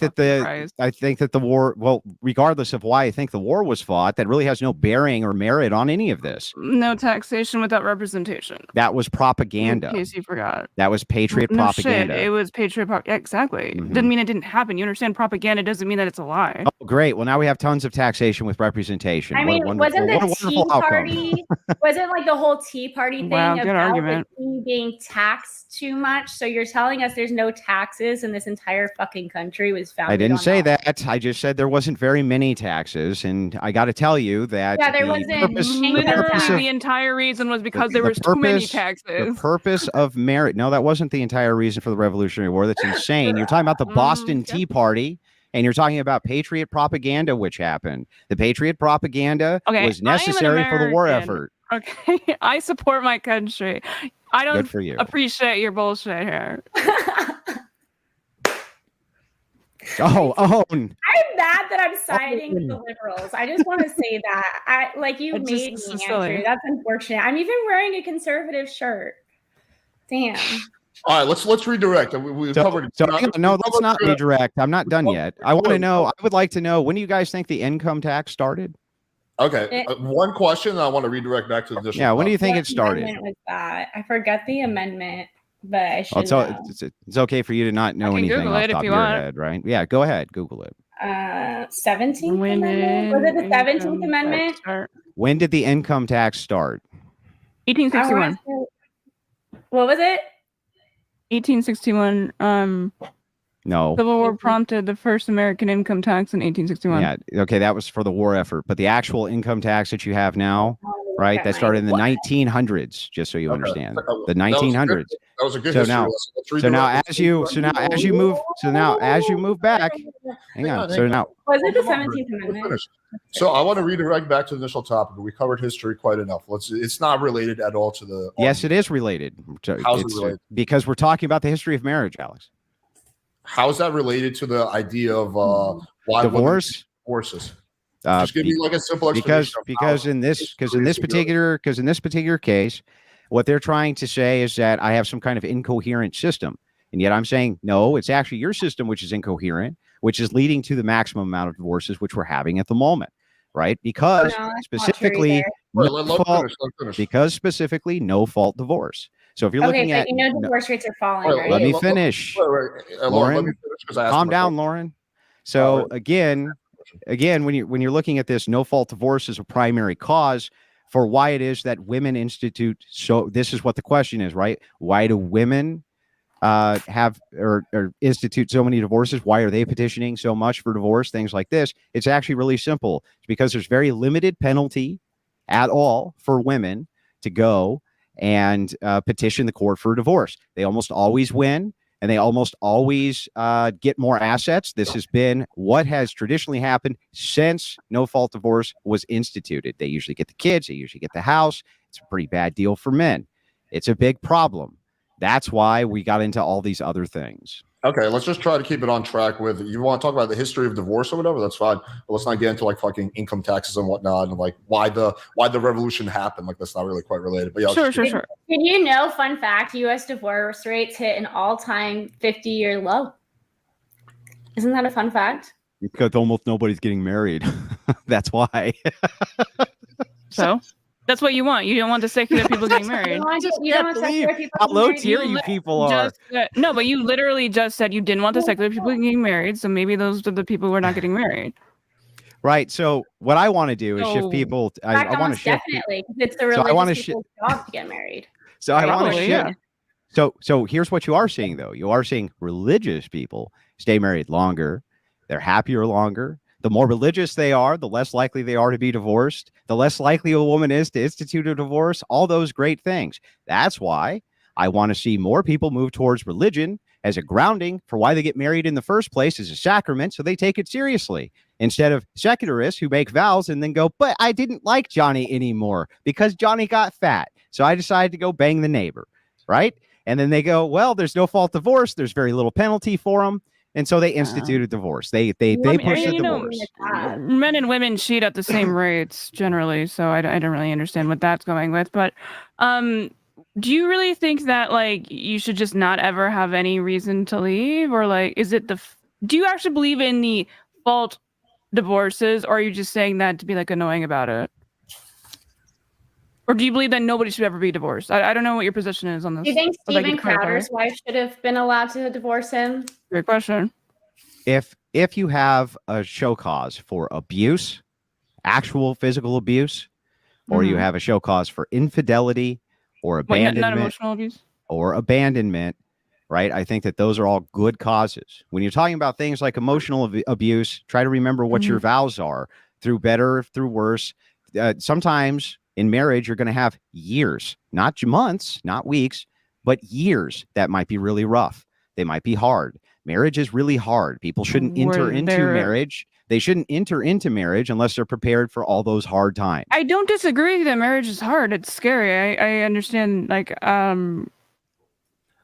Speaker 3: that the war, well, regardless of why I think the war was fought, that really has no bearing or merit on any of this.
Speaker 4: No taxation without representation.
Speaker 3: That was propaganda.
Speaker 4: In case you forgot.
Speaker 3: That was patriot propaganda.
Speaker 4: Shit, it was patriot propaganda. Exactly. Didn't mean it didn't happen. You understand? Propaganda doesn't mean that it's a lie.
Speaker 3: Oh, great. Well, now we have tons of taxation with representation.
Speaker 1: I mean, wasn't the Tea Party, wasn't like the whole Tea Party thing about the tea being taxed too much? So you're telling us there's no taxes and this entire fucking country was founded
Speaker 3: I didn't say
Speaker 1: that.
Speaker 3: I just said there wasn't very many taxes, and I got to tell you that
Speaker 1: there wasn't.
Speaker 4: Literally, the entire reason was because there was too many taxes.
Speaker 3: The purpose of merit. No, that wasn't the entire reason for the Revolutionary War. That's insane. You're talking about the Boston Tea Party, and you're talking about patriot propaganda, which happened. The patriot propaganda was necessary for the war effort.
Speaker 4: Okay, I support my country. I don't appreciate your bullshit here.
Speaker 1: I'm mad that I'm siding with the liberals. I just want to say that. You made me, Andrew. That's unfortunate. I'm even wearing a conservative shirt. Damn.
Speaker 2: All right, let's redirect. We've covered.
Speaker 3: No, let's not redirect. I'm not done yet. I want to know. I would like to know, when do you guys think the income tax started?
Speaker 2: Okay, one question. I want to redirect back to the additional.
Speaker 3: Yeah, when do you think it started?
Speaker 1: Was that? I forget the amendment. But I should know.
Speaker 3: It's okay for you to not know anything off the top of your head, right? Yeah, go ahead, Google it.
Speaker 1: 17th Amendment? Was it the 17th Amendment?
Speaker 3: When did the income tax start?
Speaker 4: 1861.
Speaker 1: What was it?
Speaker 4: 1861.
Speaker 3: No.
Speaker 4: Civil War prompted the first American income tax in 1861.
Speaker 3: Yeah, okay, that was for the war effort. But the actual income tax that you have now, right, that started in the 1900s, just so you understand. The 1900s.
Speaker 2: That was a good
Speaker 3: so now as you move back, hang on. So now
Speaker 1: was it the 17th Amendment?
Speaker 2: So I want to redirect back to the initial topic. We covered history quite enough. It's not related at all to the.
Speaker 3: Yes, it is related.
Speaker 2: How's it related?
Speaker 3: Because we're talking about the history of marriage, Alex.
Speaker 2: How is that related to the idea of why
Speaker 3: divorces?
Speaker 2: Just give me like a simple explanation.
Speaker 3: Because in this particular case, what they're trying to say is that I have some kind of incoherent system, and yet I'm saying no. It's actually your system which is incoherent, which is leading to the maximum amount of divorces which we're having at the moment, right? Because specifically, no fault divorce. So if you're looking at,
Speaker 1: divorce rates are falling. Right?
Speaker 3: Let me finish, Lauren. Calm down, Lauren. So again, when you're looking at this, no fault divorce is a primary cause for why it is that women institute. So this is what the question is, right? Why do women have or institute so many divorces? Why are they petitioning so much for divorce? Things like this. It's actually really simple. It's because there's very limited penalty at all for women to go and petition the court for a divorce. They almost always win, and they almost always get more assets. This has been what has traditionally happened since no fault divorce was instituted. They usually get the kids, they usually get the house. It's a pretty bad deal for men. It's a big problem. That's why we got into all these other things.
Speaker 2: Okay, let's just try to keep it on track with, you want to talk about the history of divorce or whatever, that's fine. But let's not get into like fucking income taxes and whatnot and like why the revolution happened. Like that's not really quite related. But yeah,
Speaker 4: sure.
Speaker 1: Did you know, fun fact, US divorce rates hit an all-time 50-year low? Isn't that a fun fact?
Speaker 3: Because almost nobody's getting married. That's why.
Speaker 4: So that's what you want. You don't want the secular people getting married.
Speaker 1: You don't want secular people
Speaker 3: how low tier you people are.
Speaker 4: No, but you literally just said you didn't want the secular people getting married. So maybe those are the people who are not getting married.
Speaker 3: Right. So what I want to do is shift people. I want to shift.
Speaker 1: Definitely, because it's the religious people's job to get married.
Speaker 3: So I want to shift. Yeah. So here's what you are seeing, though. You are seeing religious people stay married longer. They're happier longer. The more religious they are, the less likely they are to be divorced, the less likely a woman is to institute a divorce, all those great things. That's why I want to see more people move towards religion as a grounding for why they get married in the first place as a sacrament, so they take it seriously, instead of secularists who make vows and then go, but I didn't like Johnny anymore because Johnny got fat, so I decided to go bang the neighbor, right? And then they go, well, there's no fault divorce. There's very little penalty for them. And so they instituted divorce. They pushed the divorce.
Speaker 4: Men and women cheat at the same rates generally, so I don't really understand what that's going with. But do you really think that like you should just not ever have any reason to leave, or like is it do you actually believe in the fault divorces, or are you just saying that to be like annoying about it? Or do you believe that nobody should ever be divorced? I don't know what your position is on this.
Speaker 1: Do you think Steven Crowder's wife should have been allowed to divorce him?
Speaker 4: Great question.
Speaker 3: If you have a show cause for abuse, actual physical abuse, or you have a show cause for infidelity or abandonment,
Speaker 4: not emotional abuse,
Speaker 3: or abandonment, right? I think that those are all good causes. When you're talking about things like emotional abuse, try to remember what your vows are. Through better, through worse. Sometimes in marriage, you're going to have years, not months, not weeks, but years that might be really rough. They might be hard. Marriage is really hard. People shouldn't enter into marriage. They shouldn't enter into marriage unless they're prepared for all those hard times.
Speaker 4: I don't disagree that marriage is hard. It's scary. I understand like that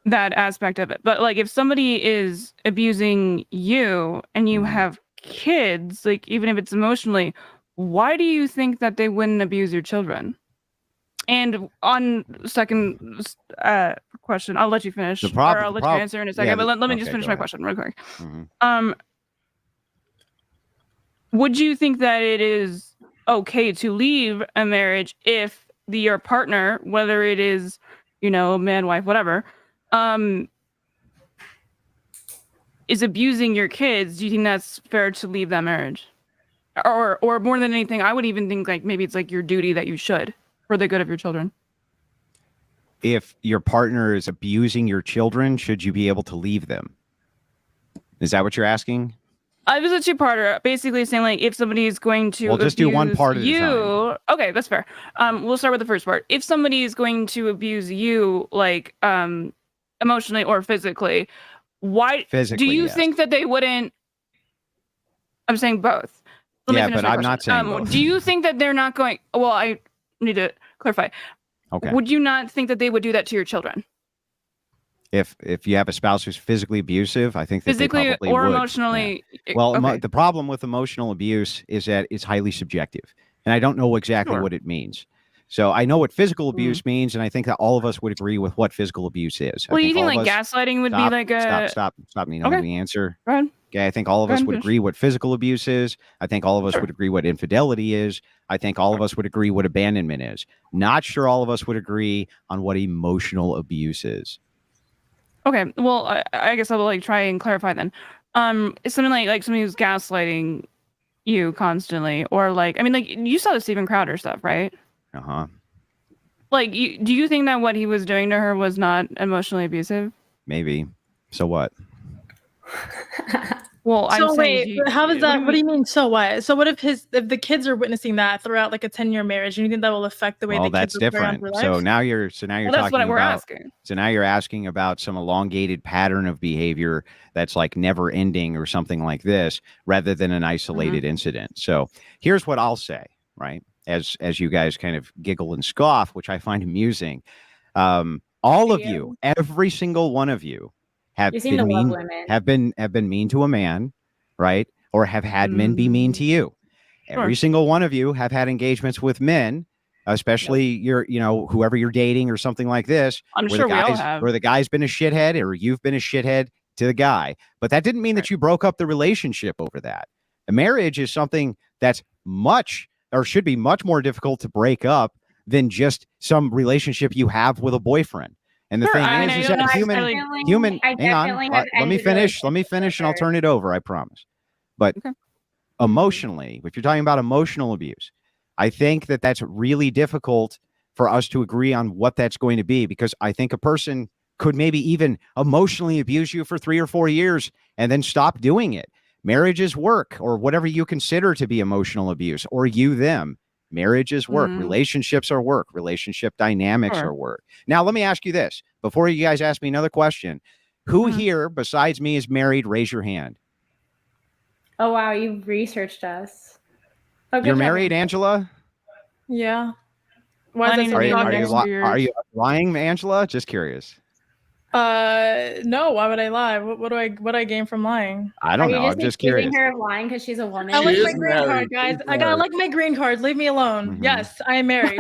Speaker 4: aspect of it. But like if somebody is abusing you and you have kids, like even if it's emotionally, why do you think that they wouldn't abuse your children? And on second question, I'll let you finish, or I'll let you answer in a second. But let me just finish my question real quick. Would you think that it is okay to leave a marriage if your partner, whether it is, man, wife, whatever, is abusing your kids? Do you think that's fair to leave that marriage? Or more than anything, I would even think like maybe it's like your duty that you should for the good of your children.
Speaker 3: If your partner is abusing your children, should you be able to leave them? Is that what you're asking?
Speaker 4: I was a two-parter, basically saying like if somebody is going to
Speaker 3: just do one part at a time.
Speaker 4: Okay, that's fair. We'll start with the first part. If somebody is going to abuse you, like emotionally or physically, why do you think that they wouldn't? I'm saying both.
Speaker 3: But I'm not saying both.
Speaker 4: Do you think that they're not going? Well, I need to clarify.
Speaker 3: Okay.
Speaker 4: Would you not think that they would do that to your children?
Speaker 3: If you have a spouse who's physically abusive, I think that
Speaker 4: physically
Speaker 3: they probably
Speaker 4: or
Speaker 3: would.
Speaker 4: Emotionally.
Speaker 3: Yeah. Well, the problem with emotional abuse is that it's highly subjective, and I don't know exactly what it means. So I know what physical abuse means, and I think that all of us would agree with what physical abuse is.
Speaker 4: Well, you think like gaslighting would be like a
Speaker 3: stop. Let me answer.
Speaker 4: Go ahead.
Speaker 3: Okay, I think all of us would agree what physical abuse is. I think all of us would agree what infidelity is. I think all of us would agree what abandonment is. Not sure all of us would agree on what emotional abuse is.
Speaker 4: Okay, well, I guess I'll like try and clarify then. It's something like somebody who's gaslighting you constantly, or like, I mean, like you saw the Steven Crowder stuff, right? Like, do you think that what he was doing to her was not emotionally abusive?
Speaker 3: Maybe. So what?
Speaker 4: Well,
Speaker 5: so wait, how is that? What do you mean? So what? So what if the kids are witnessing that throughout like a 10-year marriage? And you think that will affect the way the kids
Speaker 3: that's different. So now you're talking
Speaker 4: that's what
Speaker 3: we're
Speaker 4: asking.
Speaker 3: So now you're asking about some elongated pattern of behavior that's like never ending or something like this, rather than an isolated incident. So here's what I'll say, right? As you guys kind of giggle and scoff, which I find amusing. All of you, every single one of you, have been mean to a man, right? Or have had men be mean to you. Every single one of you have had engagements with men, especially whoever you're dating or something like this.
Speaker 4: I'm sure we all have.
Speaker 3: Where the guy's been a shithead or you've been a shithead to the guy. But that didn't mean that you broke up the relationship over that. A marriage is something that's should be much more difficult to break up than just some relationship you have with a boyfriend. And the thing is that human. Hang on. Let me finish, and I'll turn it over. I promise. But emotionally, if you're talking about emotional abuse, I think that that's really difficult for us to agree on what that's going to be, because I think a person could maybe even emotionally abuse you for 3 or 4 years and then stop doing it. Marriage is work, or whatever you consider to be emotional abuse, or you them. Marriage is work. Relationships are work. Relationship dynamics are work. Now, let me ask you this. Before you guys ask me another question, who here besides me is married? Raise your hand.
Speaker 1: Oh, wow. You've researched us. Oh,
Speaker 3: you're married, Angela?
Speaker 5: Yeah. Why
Speaker 3: are you lying, Angela? Just curious.
Speaker 5: No. Why would I lie? What do I gain from lying?
Speaker 3: I don't
Speaker 1: Are
Speaker 3: know.
Speaker 1: you
Speaker 3: I'm just
Speaker 1: accusing
Speaker 3: curious.
Speaker 1: her of lying because she's a woman?
Speaker 5: I like
Speaker 2: She
Speaker 5: my
Speaker 2: is
Speaker 5: green card,
Speaker 2: married.
Speaker 5: guys.
Speaker 2: She's
Speaker 5: I gotta
Speaker 2: married.
Speaker 5: like my green card. Leave me alone.
Speaker 3: Mhm.
Speaker 5: Yes, I am married.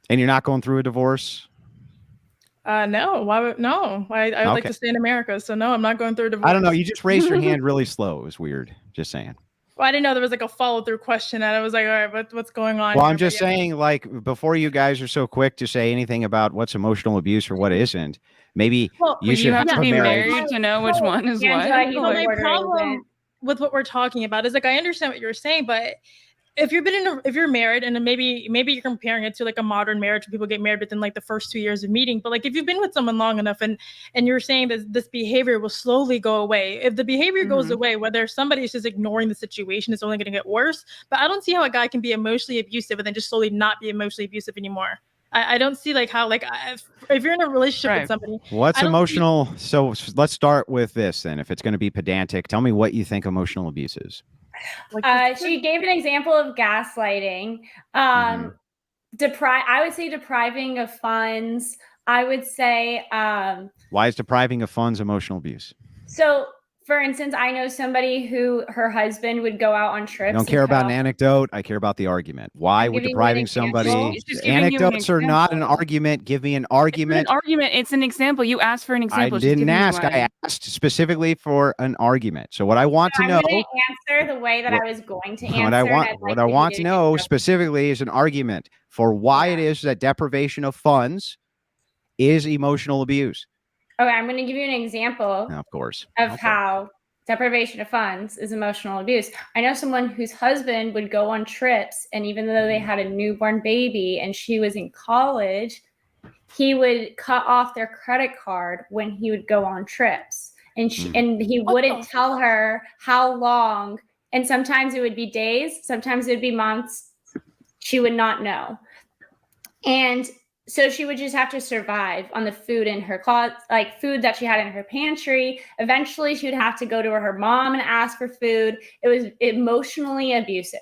Speaker 3: And you're not going through a divorce?
Speaker 5: No. Why would no? I would like
Speaker 3: Okay.
Speaker 5: to stay in America, so no, I'm not going through a divorce.
Speaker 3: I don't know. You just raised your hand really slow. It was weird. Just saying.
Speaker 5: Well, I didn't know there was like a follow through question, and I was like, all right, what's going on?
Speaker 3: Well,
Speaker 5: here?
Speaker 3: I'm just
Speaker 5: But yeah.
Speaker 3: saying, like, before you guys are so quick to say anything about what's emotional abuse or what isn't, maybe
Speaker 1: Well,
Speaker 3: you should
Speaker 4: have to
Speaker 3: have a
Speaker 4: be
Speaker 3: marriage.
Speaker 4: married to know which one is
Speaker 1: Angela,
Speaker 4: what.
Speaker 1: he's
Speaker 5: But
Speaker 1: a
Speaker 5: my
Speaker 1: border
Speaker 5: problem
Speaker 1: agent.
Speaker 5: with what we're talking about is like I understand what you're saying, but if you're married and then maybe you're comparing it to like a modern marriage where people get married within like the first 2 years of meeting, but like if you've been with someone long enough and you're saying that this behavior will slowly go away, if the behavior goes away, whether somebody's just ignoring the situation, it's only going to get worse. But I don't see how a guy can be emotionally abusive and then just slowly not be emotionally abusive anymore. I don't see like how like if you're in a relationship with somebody,
Speaker 3: What's
Speaker 5: I don't
Speaker 3: emotional? So let's start with this then. If it's going to be pedantic, tell me what you think emotional abuse is.
Speaker 1: She gave an example of gaslighting. I would say depriving of funds. I would say
Speaker 3: Why is depriving of funds emotional abuse?
Speaker 1: so. For instance, I know somebody who her husband would go out on trips.
Speaker 3: I don't care about an anecdote. I care about the argument. Why would depriving somebody?
Speaker 4: Anecdotes
Speaker 3: are not an argument. Give me an argument.
Speaker 4: It's an argument. It's an example. You asked for an example.
Speaker 3: I didn't ask. I asked specifically for an argument. So what I want to know.
Speaker 1: I'm going to answer the way that I was going to answer.
Speaker 3: What I want to know specifically is an argument for why it is that deprivation of funds is emotional abuse.
Speaker 1: Okay, I'm going to give you an example,
Speaker 3: of course,
Speaker 1: of how deprivation of funds is emotional abuse. I know someone whose husband would go on trips, and even though they had a newborn baby and she was in college, he would cut off their credit card when he would go on trips. And he wouldn't tell her how long, and sometimes it would be days, sometimes it would be months. She would not know. And so she would just have to survive on the food in her closet, like food that she had in her pantry. Eventually, she would have to go to her mom and ask for food. It was emotionally abusive.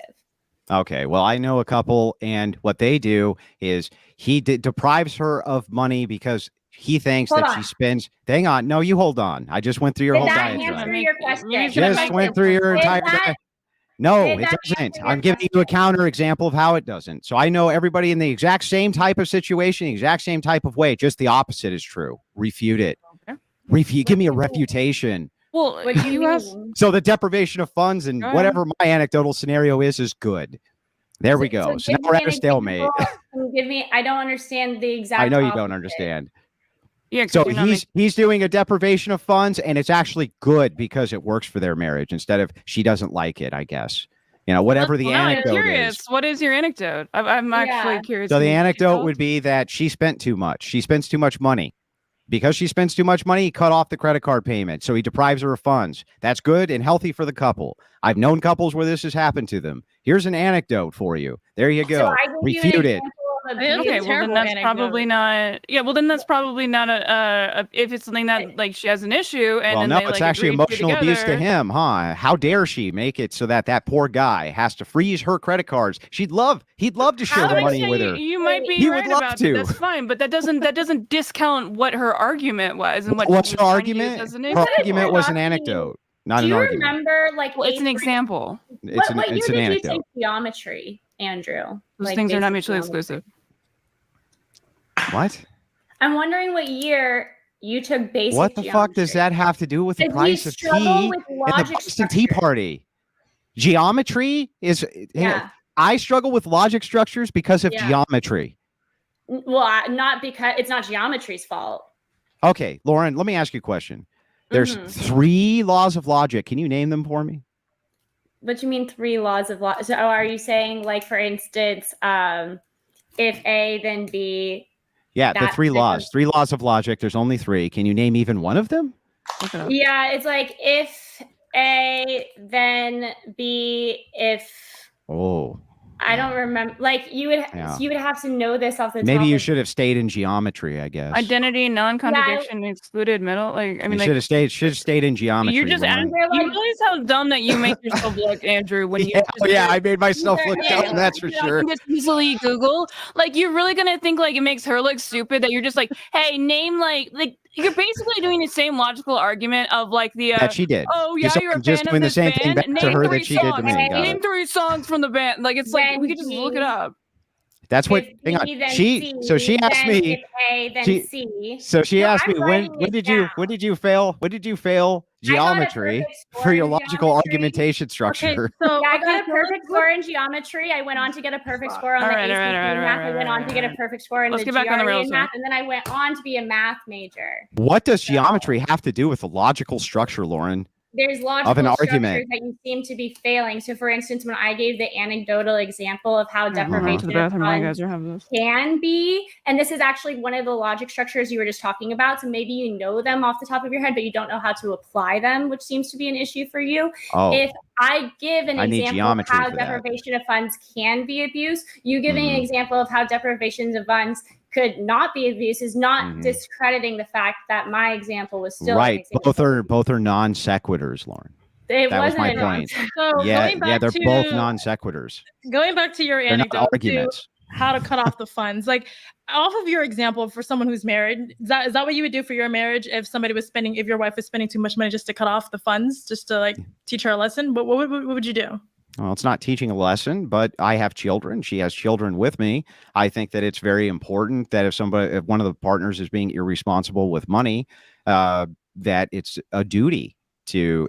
Speaker 3: Okay, well, I know a couple, and what they do is he deprives her of money because he thinks that she spends. Hang on, no, you hold on. I just went through your whole diatribe.
Speaker 1: Answer your question.
Speaker 3: Just went through your entire. No, it doesn't. I'm giving you a counter example of how it doesn't. So I know everybody in the exact same type of situation, the exact same type of way. Just the opposite is true. Refute it. Okay. Give me a refutation.
Speaker 4: Well,
Speaker 1: what do you ask?
Speaker 3: So the deprivation of funds and whatever my anecdotal scenario is good. There we go. So now we're at a stalemate.
Speaker 1: I don't understand the exact.
Speaker 3: I know you don't understand.
Speaker 4: Yeah.
Speaker 3: So he's doing a deprivation of funds, and it's actually good because it works for their marriage instead of she doesn't like it, I guess. You know, whatever the anecdote
Speaker 4: I'm curious.
Speaker 3: is.
Speaker 4: What is your anecdote? I'm actually curious.
Speaker 3: So the anecdote would be that she spent too much. She spends too much money. Because she spends too much money, he cut off the credit card payment. So he deprives her of funds. That's good and healthy for the couple. I've known couples where this has happened to them. Here's an anecdote for you. There you go. Refute it.
Speaker 4: Okay, well then that's probably not. Yeah, well then that's probably not a if it's something that like she has an issue and
Speaker 3: well,
Speaker 4: then
Speaker 3: no, it's actually emotional abuse to him, huh? How dare she make it so that poor guy has to freeze her credit cards? He'd love to share the money with her.
Speaker 4: You might be right about that. That's fine, but that doesn't discount what her argument was and what.
Speaker 3: What's her argument? Her argument was an anecdote, not an argument.
Speaker 1: Do you remember
Speaker 4: Well, it's an example.
Speaker 3: It's an anecdote.
Speaker 1: You take geometry, Andrew?
Speaker 4: Those things are not mutually exclusive.
Speaker 3: What?
Speaker 1: I'm wondering what year you took basic
Speaker 3: What the
Speaker 1: geometry.
Speaker 3: fuck does that have to do with the price of tea and the Boston Tea Party? Geometry is...
Speaker 1: Yeah.
Speaker 3: I struggle with logic structures because of geometry.
Speaker 1: Well, not because... It's not geometry's fault.
Speaker 3: Okay, Lauren, let me ask you a question. There's 3 laws of logic. Can you name them for me?
Speaker 1: What do you mean 3 laws of logic? So are you saying, like, for instance, if A, then B...
Speaker 3: Yeah, the 3 laws. 3 laws of logic. There's only 3. Can you name even one of them?
Speaker 1: Yeah, it's like if A, then B, if...
Speaker 3: Oh.
Speaker 1: I don't remember. Like you would have to know this off the top.
Speaker 3: Maybe you should have stayed in geometry, I guess.
Speaker 4: Identity, non-contradiction, excluded middle. Like, I mean,
Speaker 3: should have stayed in geometry.
Speaker 4: You're just
Speaker 3: Lauren.
Speaker 4: you realize how dumb that you make yourself look, Andrew. When
Speaker 3: I made myself look dumb. That's for sure.
Speaker 4: You can just easily Google. Like, you're really gonna think like it makes her look stupid that you're just like, hey, name like you're basically doing the same logical argument of like the
Speaker 3: that she did.
Speaker 4: Oh yeah, you're a
Speaker 3: just
Speaker 4: fan
Speaker 3: doing
Speaker 4: of this
Speaker 3: the same
Speaker 4: band.
Speaker 3: thing back to her that she did to me.
Speaker 4: Name 3 songs from the band. Like it's like we could just look it up.
Speaker 3: That's what. Hang on. She asked me. So she asked me when did you fail geometry for your logical argumentation structure?
Speaker 5: Okay, so
Speaker 1: I got a perfect score in geometry. I went on to get a perfect score on the ACT math. I went on to get a perfect score in the GRE math, and then I went on to be a math major.
Speaker 3: What does geometry have to do with the logical structure, Lauren?
Speaker 1: There's logical structures that you seem to be failing. So, for instance, when I gave the anecdotal example of how deprivation of funds can be, and this is actually one of the logic structures you were just talking about. So maybe you know them off the top of your head, but you don't know how to apply them, which seems to be an issue for you. If I give an example of how deprivation of funds can be abuse, you giving an example of how deprivation of funds could not be abuse is not discrediting the fact that my example was still
Speaker 3: right. Both are non sequiturs, Lauren.
Speaker 1: That
Speaker 3: was my point.
Speaker 5: So
Speaker 3: they're both non sequiturs.
Speaker 5: Going back to your anecdote, arguments. How to cut off the funds, like off of your example for someone who's married, is that what you would do for your marriage if your wife was spending too much money just to cut off the funds, just to like teach her a lesson? What would you do?
Speaker 3: Well, it's not teaching a lesson, but I have children. She has children with me. I think that it's very important that if one of the partners is being irresponsible with money, that it's a duty to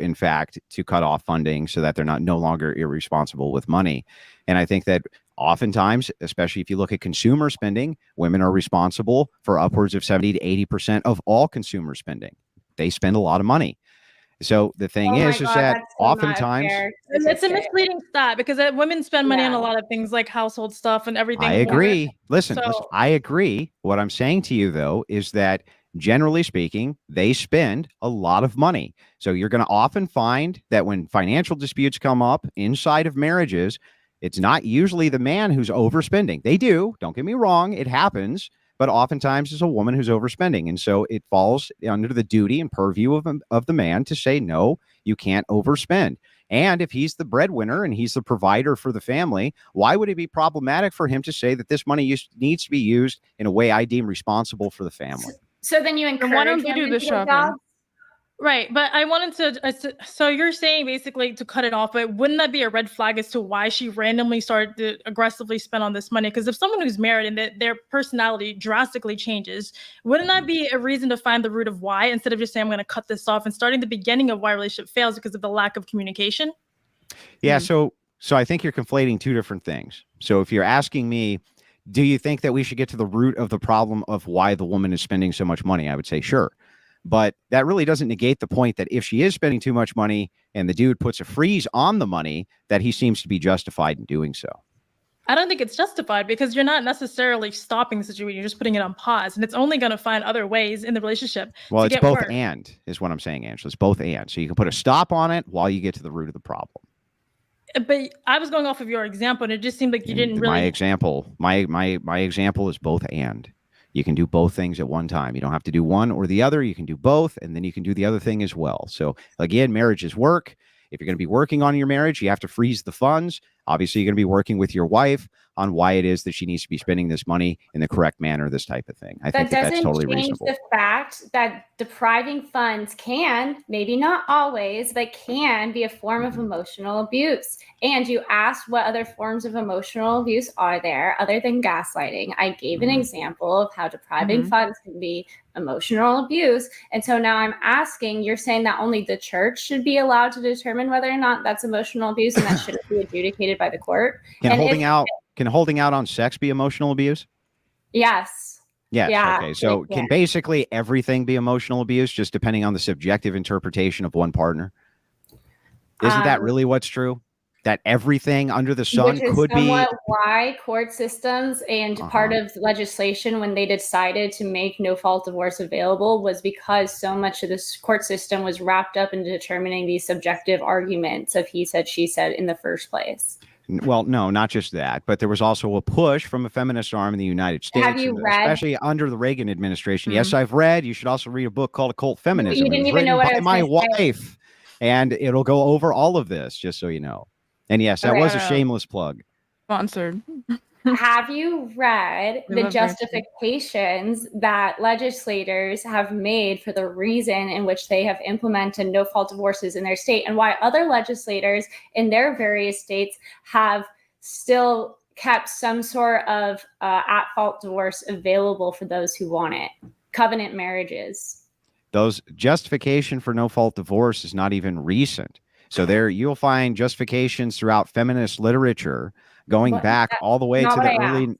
Speaker 3: cut off funding so that they're no longer irresponsible with money. And I think that oftentimes, especially if you look at consumer spending, women are responsible for upwards of 70 to 80% of all consumer spending. They spend a lot of money. So the thing is that oftentimes
Speaker 5: it's a misleading stat because women spend money on a lot of things like household stuff and everything.
Speaker 3: I agree. Listen, I agree. What I'm saying to you, though, is that generally speaking, they spend a lot of money. So you're going to often find that when financial disputes come up inside of marriages, it's not usually the man who's overspending. They do. Don't get me wrong. It happens. But oftentimes it's a woman who's overspending. And so it falls under the duty and purview of the man to say, no, you can't overspend. And if he's the breadwinner and he's the provider for the family, why would it be problematic for him to say that this money needs to be used in a way I deem responsible for the family?
Speaker 1: So then you encourage
Speaker 4: why don't you do the shopping?
Speaker 5: Right. But I wanted to, so you're saying basically to cut it off, but wouldn't that be a red flag as to why she randomly started to aggressively spend on this money? Because if someone who's married and their personality drastically changes, wouldn't that be a reason to find the root of why instead of just saying, I'm going to cut this off and starting the beginning of why a relationship fails because of the lack of communication?
Speaker 3: Yeah. So I think you're conflating two different things. So if you're asking me, do you think that we should get to the root of the problem of why the woman is spending so much money? I would say, sure. But that really doesn't negate the point that if she is spending too much money and the dude puts a freeze on the money, that he seems to be justified in doing so.
Speaker 5: I don't think it's justified because you're not necessarily stopping the situation. You're just putting it on pause. And it's only going to find other ways in the relationship.
Speaker 3: Well, it's both and is what I'm saying, Angela. It's both and. So you can put a stop on it while you get to the root of the problem.
Speaker 5: But I was going off of your example, and it just seemed like you didn't really.
Speaker 3: My example is both and. You can do both things at one time. You don't have to do one or the other. You can do both, and then you can do the other thing as well. So again, marriage is work. If you're going to be working on your marriage, you have to freeze the funds. Obviously, you're going to be working with your wife on why it is that she needs to be spending this money in the correct manner, this type of thing. I think that's totally reasonable.
Speaker 1: That doesn't change the fact that depriving funds can, maybe not always, but can be a form of emotional abuse. And you asked what other forms of emotional abuse are there other than gaslighting. I gave an example of how depriving funds can be emotional abuse. And so now I'm asking, you're saying that only the church should be allowed to determine whether or not that's emotional abuse and that shouldn't be adjudicated by the court.
Speaker 3: Can holding out on sex be emotional abuse?
Speaker 1: Yes.
Speaker 3: Yes.
Speaker 1: Yeah,
Speaker 3: okay. So can basically everything be emotional abuse just depending on the subjective interpretation of one partner? Isn't that really what's true? That everything under the sun could be
Speaker 1: why court systems and part of legislation when they decided to make no fault divorce available was because so much of this court system was wrapped up in determining these subjective arguments of he said, she said in the first place.
Speaker 3: Well, no, not just that, but there was also a push from a feminist arm in the United States,
Speaker 1: Have you read?
Speaker 3: especially under the Reagan administration. Yes, I've read. You should also read a book called Occult Feminism.
Speaker 1: You didn't
Speaker 3: It was
Speaker 1: even know
Speaker 3: written
Speaker 1: what I
Speaker 3: by
Speaker 1: was
Speaker 3: my
Speaker 1: gonna say.
Speaker 3: wife, and it'll go over all of this, just so you know. And yes, that
Speaker 1: Okay.
Speaker 3: was a shameless plug.
Speaker 4: Sponsored.
Speaker 1: Have you read
Speaker 4: We
Speaker 1: the
Speaker 4: love
Speaker 1: justifications that legislators have made for the reason in which they have implemented no-fault divorces in their state, and why other legislators in their various states have still kept some sort of at-fault divorce available for those who want it? Covenant marriages.
Speaker 3: Those justification for no-fault divorce is not even recent. So there you'll find justifications throughout feminist literature going
Speaker 1: What?
Speaker 3: back all the way
Speaker 1: Not
Speaker 3: to
Speaker 1: what
Speaker 3: the
Speaker 1: I
Speaker 3: early.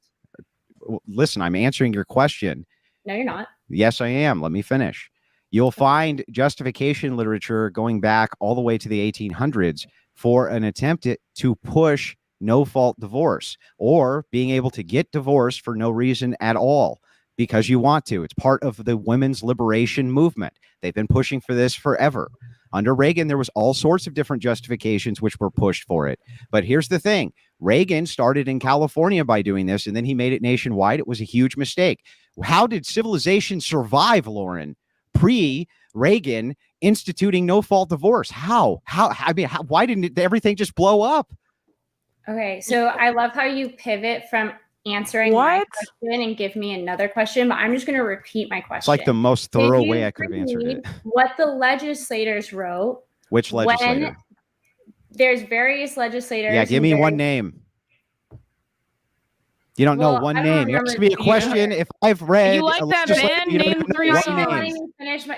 Speaker 3: Listen, I'm answering your question.
Speaker 1: No, you're not.
Speaker 3: Yes, I am. Let me finish. You'll find justification literature going back all the way to the 1800s for an attempt to push no-fault divorce, or being able to get divorced for no reason at all because you want to. It's part of the women's liberation movement. They've been pushing for this forever. Under Reagan, there was all sorts of different justifications which were pushed for it. But here's the thing. Reagan started in California by doing this, and then he made it nationwide. It was a huge mistake. How did civilization survive, Lauren, pre-Reagan instituting no-fault divorce? How? I mean, why didn't everything just blow up?
Speaker 1: Okay, so I love how you pivot from answering my question and give me another question, but I'm just going to repeat my question.
Speaker 3: It's like the most thorough way I could have answered it.
Speaker 1: What the legislators wrote.
Speaker 3: Which legislator?
Speaker 1: There's various legislators.
Speaker 3: Yeah, give me one name. You don't know one name. You asked me a question. If I've read,
Speaker 4: you like that band? Name three
Speaker 1: songs.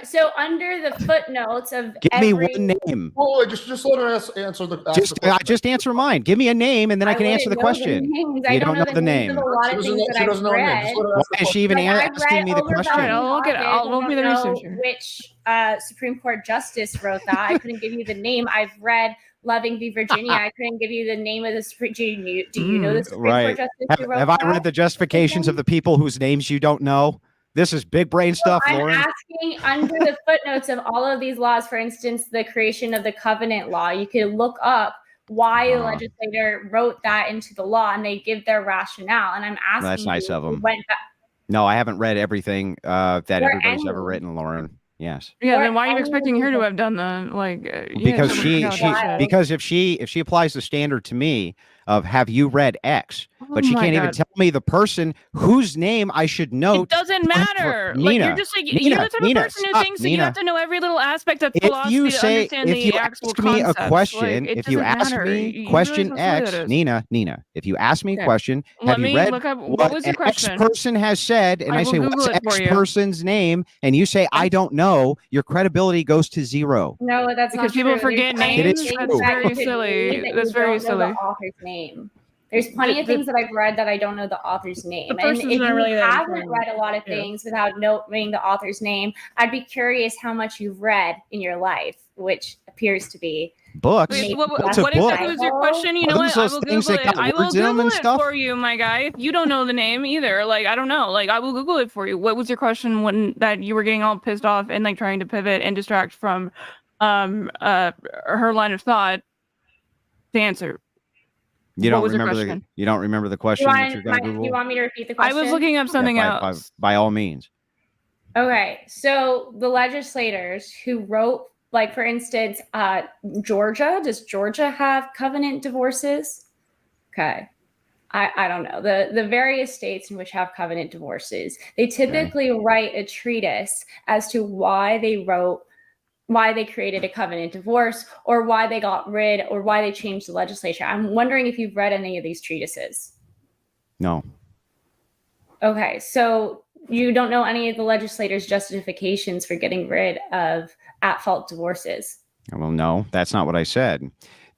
Speaker 1: So under the footnotes of
Speaker 3: give me one name.
Speaker 2: Oh, just let her answer the.
Speaker 3: Just answer mine. Give me a name, and then I can answer the question.
Speaker 1: You don't know the name. Why
Speaker 3: is she even asking me the question?
Speaker 4: I'll be the researcher.
Speaker 1: Which Supreme Court justice wrote that? I couldn't give you the name. I've read Loving v. Virginia. I couldn't give you the name of the Supreme. Do you know the Supreme Court justice who wrote
Speaker 3: have I read the justifications of the people whose names you don't know? This is big brain stuff, Lauren.
Speaker 1: I'm asking under the footnotes of all of these laws, for instance, the creation of the covenant law. You could look up why a legislator wrote that into the law, and they give their rationale. And I'm asking.
Speaker 3: That's nice of them. No, I haven't read everything that everybody's ever written, Lauren. Yes.
Speaker 4: Yeah. Then why are you expecting her to have done the
Speaker 3: Because because if she applies the standard to me of have you read X, but she can't even tell me the person whose name I should know.
Speaker 4: It doesn't matter. Nina, you're just you're the type of person who thinks that you have to know every little aspect of philosophy to understand the actual concepts.
Speaker 3: If you ask me question X, Nina, if you ask me a question, have you read what was your question? X person has said, and I say what's X person's name, and you say I don't know, your credibility goes to zero.
Speaker 1: No, that's
Speaker 4: because people forget names. That's very silly. That's very silly.
Speaker 1: There's plenty of things that I've read that I don't know the author's name. And if you haven't read a lot of things without knowing the author's name, I'd be curious how much you've read in your life, which appears to be
Speaker 3: books.
Speaker 4: What exactly was your question? You know what? I will Google it. I will Google it for you, my guy. If you don't know the name either, I don't know. I will Google it for you. What was your question when that you were getting all pissed off and trying to pivot and distract from her line of thought to answer?
Speaker 3: You don't remember the question that you're going to Google?
Speaker 1: You want me to repeat the question?
Speaker 4: I was looking up something else.
Speaker 3: By all means.
Speaker 1: Okay, so the legislators who wrote, for instance, Georgia. Does Georgia have covenant divorces? Okay. I don't know. The various states in which have covenant divorces, they typically write a treatise as to why they created a covenant divorce, or why they got rid, or why they changed the legislature. I'm wondering if you've read any of these treatises.
Speaker 3: No.
Speaker 1: Okay, so you don't know any of the legislators' justifications for getting rid of at-fault divorces.
Speaker 3: Well, no, that's not what I said.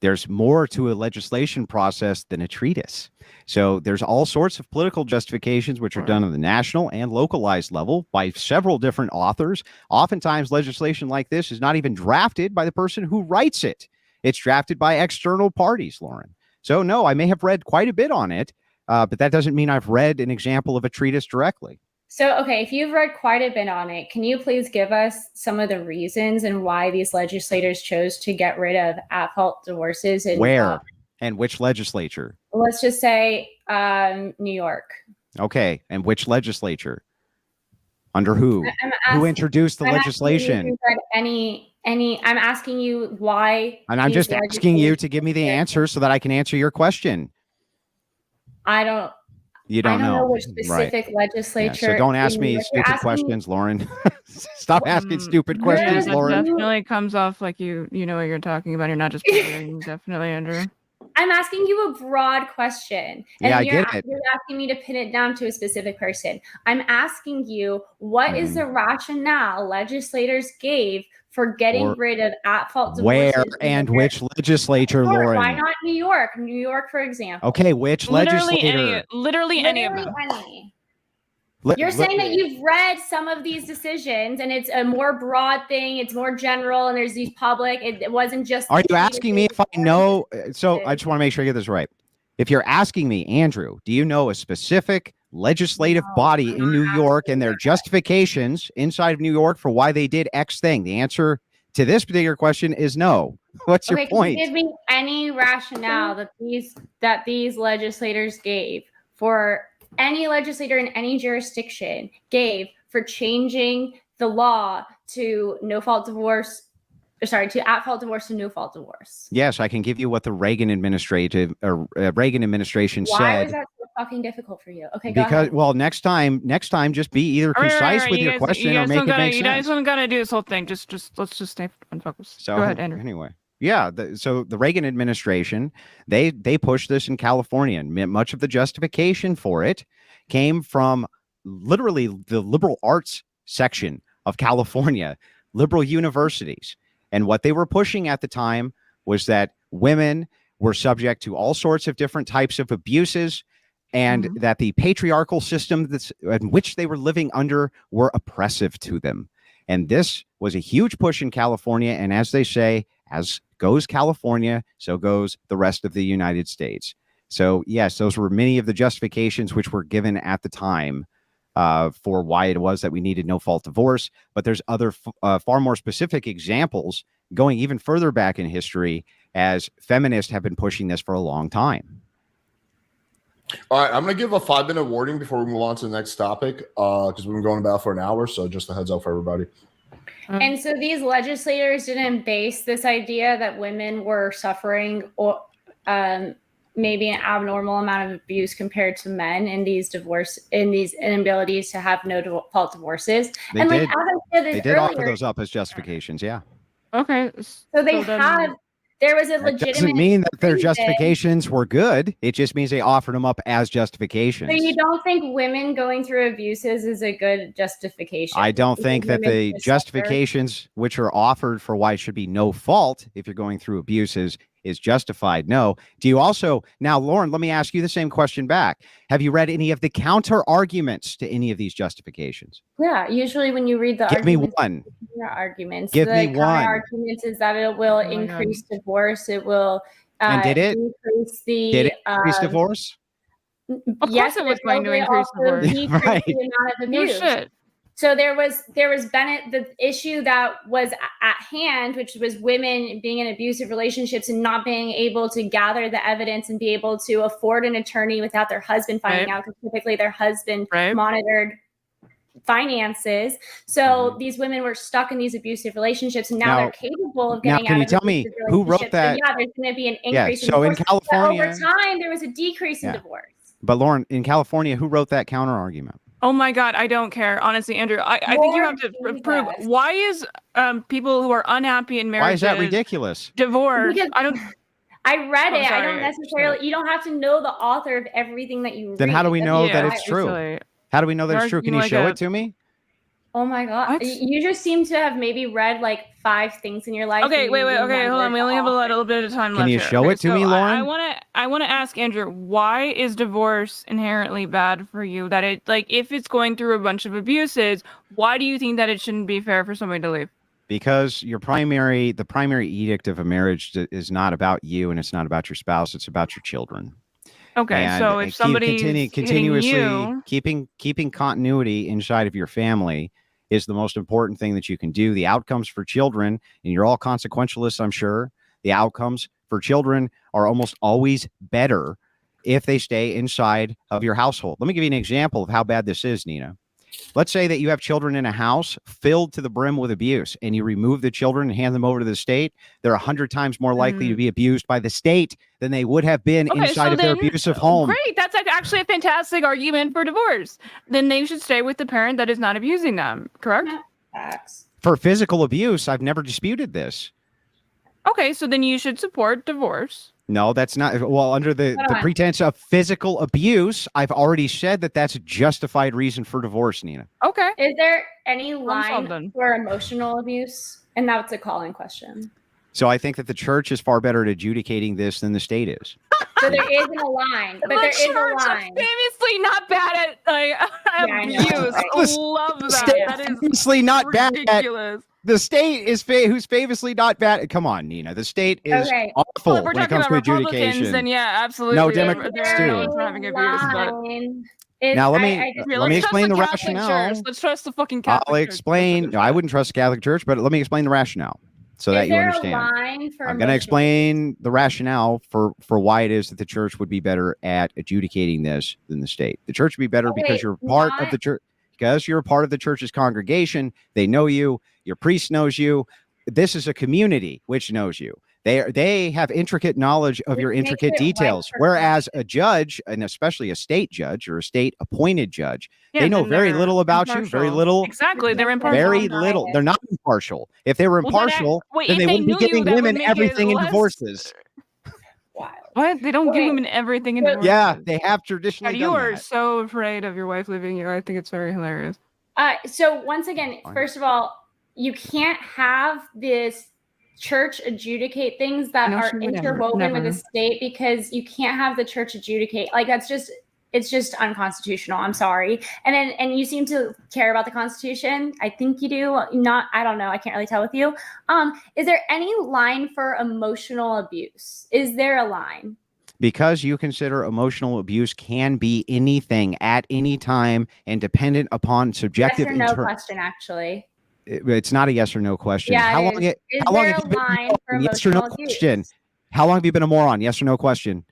Speaker 3: There's more to a legislation process than a treatise. So there's all sorts of political justifications which are done on the national and localized level by several different authors. Oftentimes, legislation like this is not even drafted by the person who writes it. It's drafted by external parties, Lauren. So no, I may have read quite a bit on it, but that doesn't mean I've read an example of a treatise directly.
Speaker 1: So, okay, if you've read quite a bit on it, can you please give us some of the reasons and why these legislators chose to get rid of at-fault divorces?
Speaker 3: Where? And which legislature?
Speaker 1: Let's just say New York.
Speaker 3: Okay. And which legislature? Under who? Who introduced the legislation?
Speaker 1: I'm asking you why.
Speaker 3: And I'm just asking you to give me the answer so that I can answer your question.
Speaker 1: I don't.
Speaker 3: You don't know
Speaker 1: which specific legislature.
Speaker 3: Yeah, so don't ask me stupid questions, Lauren. Stop asking stupid questions, Lauren.
Speaker 4: Definitely comes off like you know what you're talking about. You're not just definitely, Andrew.
Speaker 1: I'm asking you a broad question. And
Speaker 3: yeah, I get it.
Speaker 1: You're asking me to pin it down to a specific person. I'm asking you, what is the rationale legislators gave for getting rid of at-fault divorces?
Speaker 3: Where and which legislature, Lauren?
Speaker 1: Why not New York? New York, for example.
Speaker 3: Okay, which legislator?
Speaker 4: Literally any of them.
Speaker 1: You're saying that you've read some of these decisions and it's a more broad thing, it's more general, and there's these public, it wasn't just...
Speaker 3: Are you asking me if I know? So I just want to make sure I get this right. If you're asking me, Andrew, do you know a specific legislative body in New York and their justifications inside of New York for why they did X thing? The answer to this particular question is no. What's your point?
Speaker 1: Can you give me any rationale that these legislators gave for... any legislator in any jurisdiction gave for changing the law to at-fault divorce to no-fault divorce?
Speaker 3: Yes, I can give you what the Reagan administration said.
Speaker 1: Why was that so fucking difficult for you? Okay, go
Speaker 3: because
Speaker 1: ahead.
Speaker 3: Well, next time, just be either concise with your question or make it make sense.
Speaker 4: You guys don't gotta do this whole thing. Just let's just stay focused.
Speaker 3: So
Speaker 4: go ahead, Andrew.
Speaker 3: Anyway. Yeah, so the Reagan administration, they pushed this in California, and much of the justification for it came from literally the liberal arts section of California, liberal universities. And what they were pushing at the time was that women were subject to all sorts of different types of abuses, and that the patriarchal system in which they were living under were oppressive to them. And this was a huge push in California. And as they say, as goes California, so goes the rest of the United States. So yes, those were many of the justifications which were given at the time for why it was that we needed no-fault divorce. But there's other far more specific examples going even further back in history, as feminists have been pushing this for a long time.
Speaker 2: All right, I'm going to give a 5-minute warning before we move on to the next topic, because we've been going about for an hour. So just a heads up for everybody.
Speaker 1: And so these legislators didn't base this idea that women were suffering or maybe an abnormal amount of abuse compared to men in these inabilities to have no-fault divorces.
Speaker 3: They did offer those up as justifications. Yeah.
Speaker 4: Okay.
Speaker 1: So there was a legitimate...
Speaker 3: That doesn't mean that their justifications were good. It just means they offered them up as justifications.
Speaker 1: So you don't think women going through abuses is a good justification?
Speaker 3: I don't think that the justifications which are offered for why it should be no fault if you're going through abuses is justified. No. Do you also... Now, Lauren, let me ask you the same question back. Have you read any of the counter arguments to any of these justifications?
Speaker 1: Yeah. Usually when you read the
Speaker 3: Give me one.
Speaker 1: Give me one. Arguments is that it will increase divorce. It will
Speaker 3: and did it
Speaker 1: increase the...
Speaker 3: Did it increase divorce?
Speaker 4: Yes, it was going to increase divorce.
Speaker 1: Right. The amount of abuse.
Speaker 4: No shit.
Speaker 1: So there was the issue that was at hand, which was women being in abusive relationships and not being able to gather the evidence and be able to afford an attorney without their husband finding out, because typically their husband monitored finances. So these women were stuck in these abusive relationships, and now they're capable of getting out.
Speaker 3: Can you tell me who wrote that?
Speaker 1: So yeah, there's going to be an increase.
Speaker 3: So in California,
Speaker 1: over time, there was a decrease in divorce.
Speaker 3: But Lauren, in California, who wrote that counter argument?
Speaker 4: Oh my God, I don't care. Honestly, Andrew, I think you have to prove why is people who are unhappy in marriage.
Speaker 3: Why is that ridiculous?
Speaker 4: Divorce.
Speaker 1: I read it. I don't necessarily. You don't have to know the author of everything that you read.
Speaker 3: Then how do we know that it's true? How do we know that it's true? Can you show it to me?
Speaker 1: Oh my God. What? You just seem to have maybe read like 5 things in your life.
Speaker 4: Okay, wait. Okay, hold on. We only have a little bit of time left.
Speaker 3: Can you show it to me, Lauren?
Speaker 4: I want to ask Andrew, why is divorce inherently bad for you? That it, like, if it's going through a bunch of abuses, why do you think that it shouldn't be fair for somebody to leave?
Speaker 3: Because the primary edict of a marriage is not about you, and it's not about your spouse. It's about your children.
Speaker 4: Okay,
Speaker 3: and
Speaker 4: so if somebody
Speaker 3: continuously keeping continuity inside of your family is the most important thing that you can do. The outcomes for children, and you're all consequentialists, I'm sure. The outcomes for children are almost always better if they stay inside of your household. Let me give you an example of how bad this is, Nina. Let's say that you have children in a house filled to the brim with abuse, and you remove the children and hand them over to the state. They're 100 times more likely to be abused by the state than they would have been inside of their abusive home.
Speaker 4: Great. That's actually a fantastic argument for divorce. Then they should stay with the parent that is not abusing them, correct?
Speaker 1: Facts.
Speaker 3: For physical abuse, I've never disputed this.
Speaker 4: Okay, so then you should support divorce.
Speaker 3: No, that's not. Well, under the pretense of physical abuse, I've already said that that's a justified reason for divorce, Nina.
Speaker 4: Okay.
Speaker 1: Is there any line for emotional abuse? And that's a call-in question.
Speaker 3: So I think that the church is far better at adjudicating this than the state is.
Speaker 1: So there isn't a line, but there is a line.
Speaker 4: Famously not bad at abuse. I love that. That is
Speaker 3: famously not
Speaker 4: ridiculous.
Speaker 3: Bad at, the state is who's famously not bad. Come on, Nina. The state is awful
Speaker 4: well, if we're
Speaker 3: when it comes to adjudication.
Speaker 4: Then yeah, absolutely.
Speaker 3: No, Democrats too.
Speaker 4: Having abuse,
Speaker 3: now let me explain the rationale.
Speaker 4: Let's trust the fucking Catholic
Speaker 3: I'll explain. No, I wouldn't trust the Catholic Church, but let me explain the rationale so that you understand. I'm going to explain the rationale for why it is that the church would be better at adjudicating this than the state. The church would be better because you're part of the church. Because you're a part of the church's congregation, they know you. Your priest knows you. This is a community which knows you. They have intricate knowledge of your intricate details. Whereas a judge, and especially a state judge or a state appointed judge, they know very little about you. Very little.
Speaker 4: Exactly, they're impartial.
Speaker 3: Very little. They're not impartial. If they were impartial, then they wouldn't be giving women everything in divorces.
Speaker 4: What? They don't give women everything in divorce.
Speaker 3: Yeah, they have traditionally.
Speaker 4: You are so afraid of your wife leaving you. I think it's very hilarious.
Speaker 1: So once again, first of all, you can't have this church adjudicate things that are interwoven with the state, because you can't have the church adjudicate. Like it's just unconstitutional. I'm sorry. And you seem to care about the Constitution. I think you do. Not, I don't know. I can't really tell with you. Is there any line for emotional abuse? Is there a line?
Speaker 3: Because you consider emotional abuse can be anything at any time and dependent upon subjective.
Speaker 1: Yes or no question, actually.
Speaker 3: It's not a yes or no question.
Speaker 1: Yeah,
Speaker 3: how long have you been a yes or no question? How long have you been a moron? Yes or no question.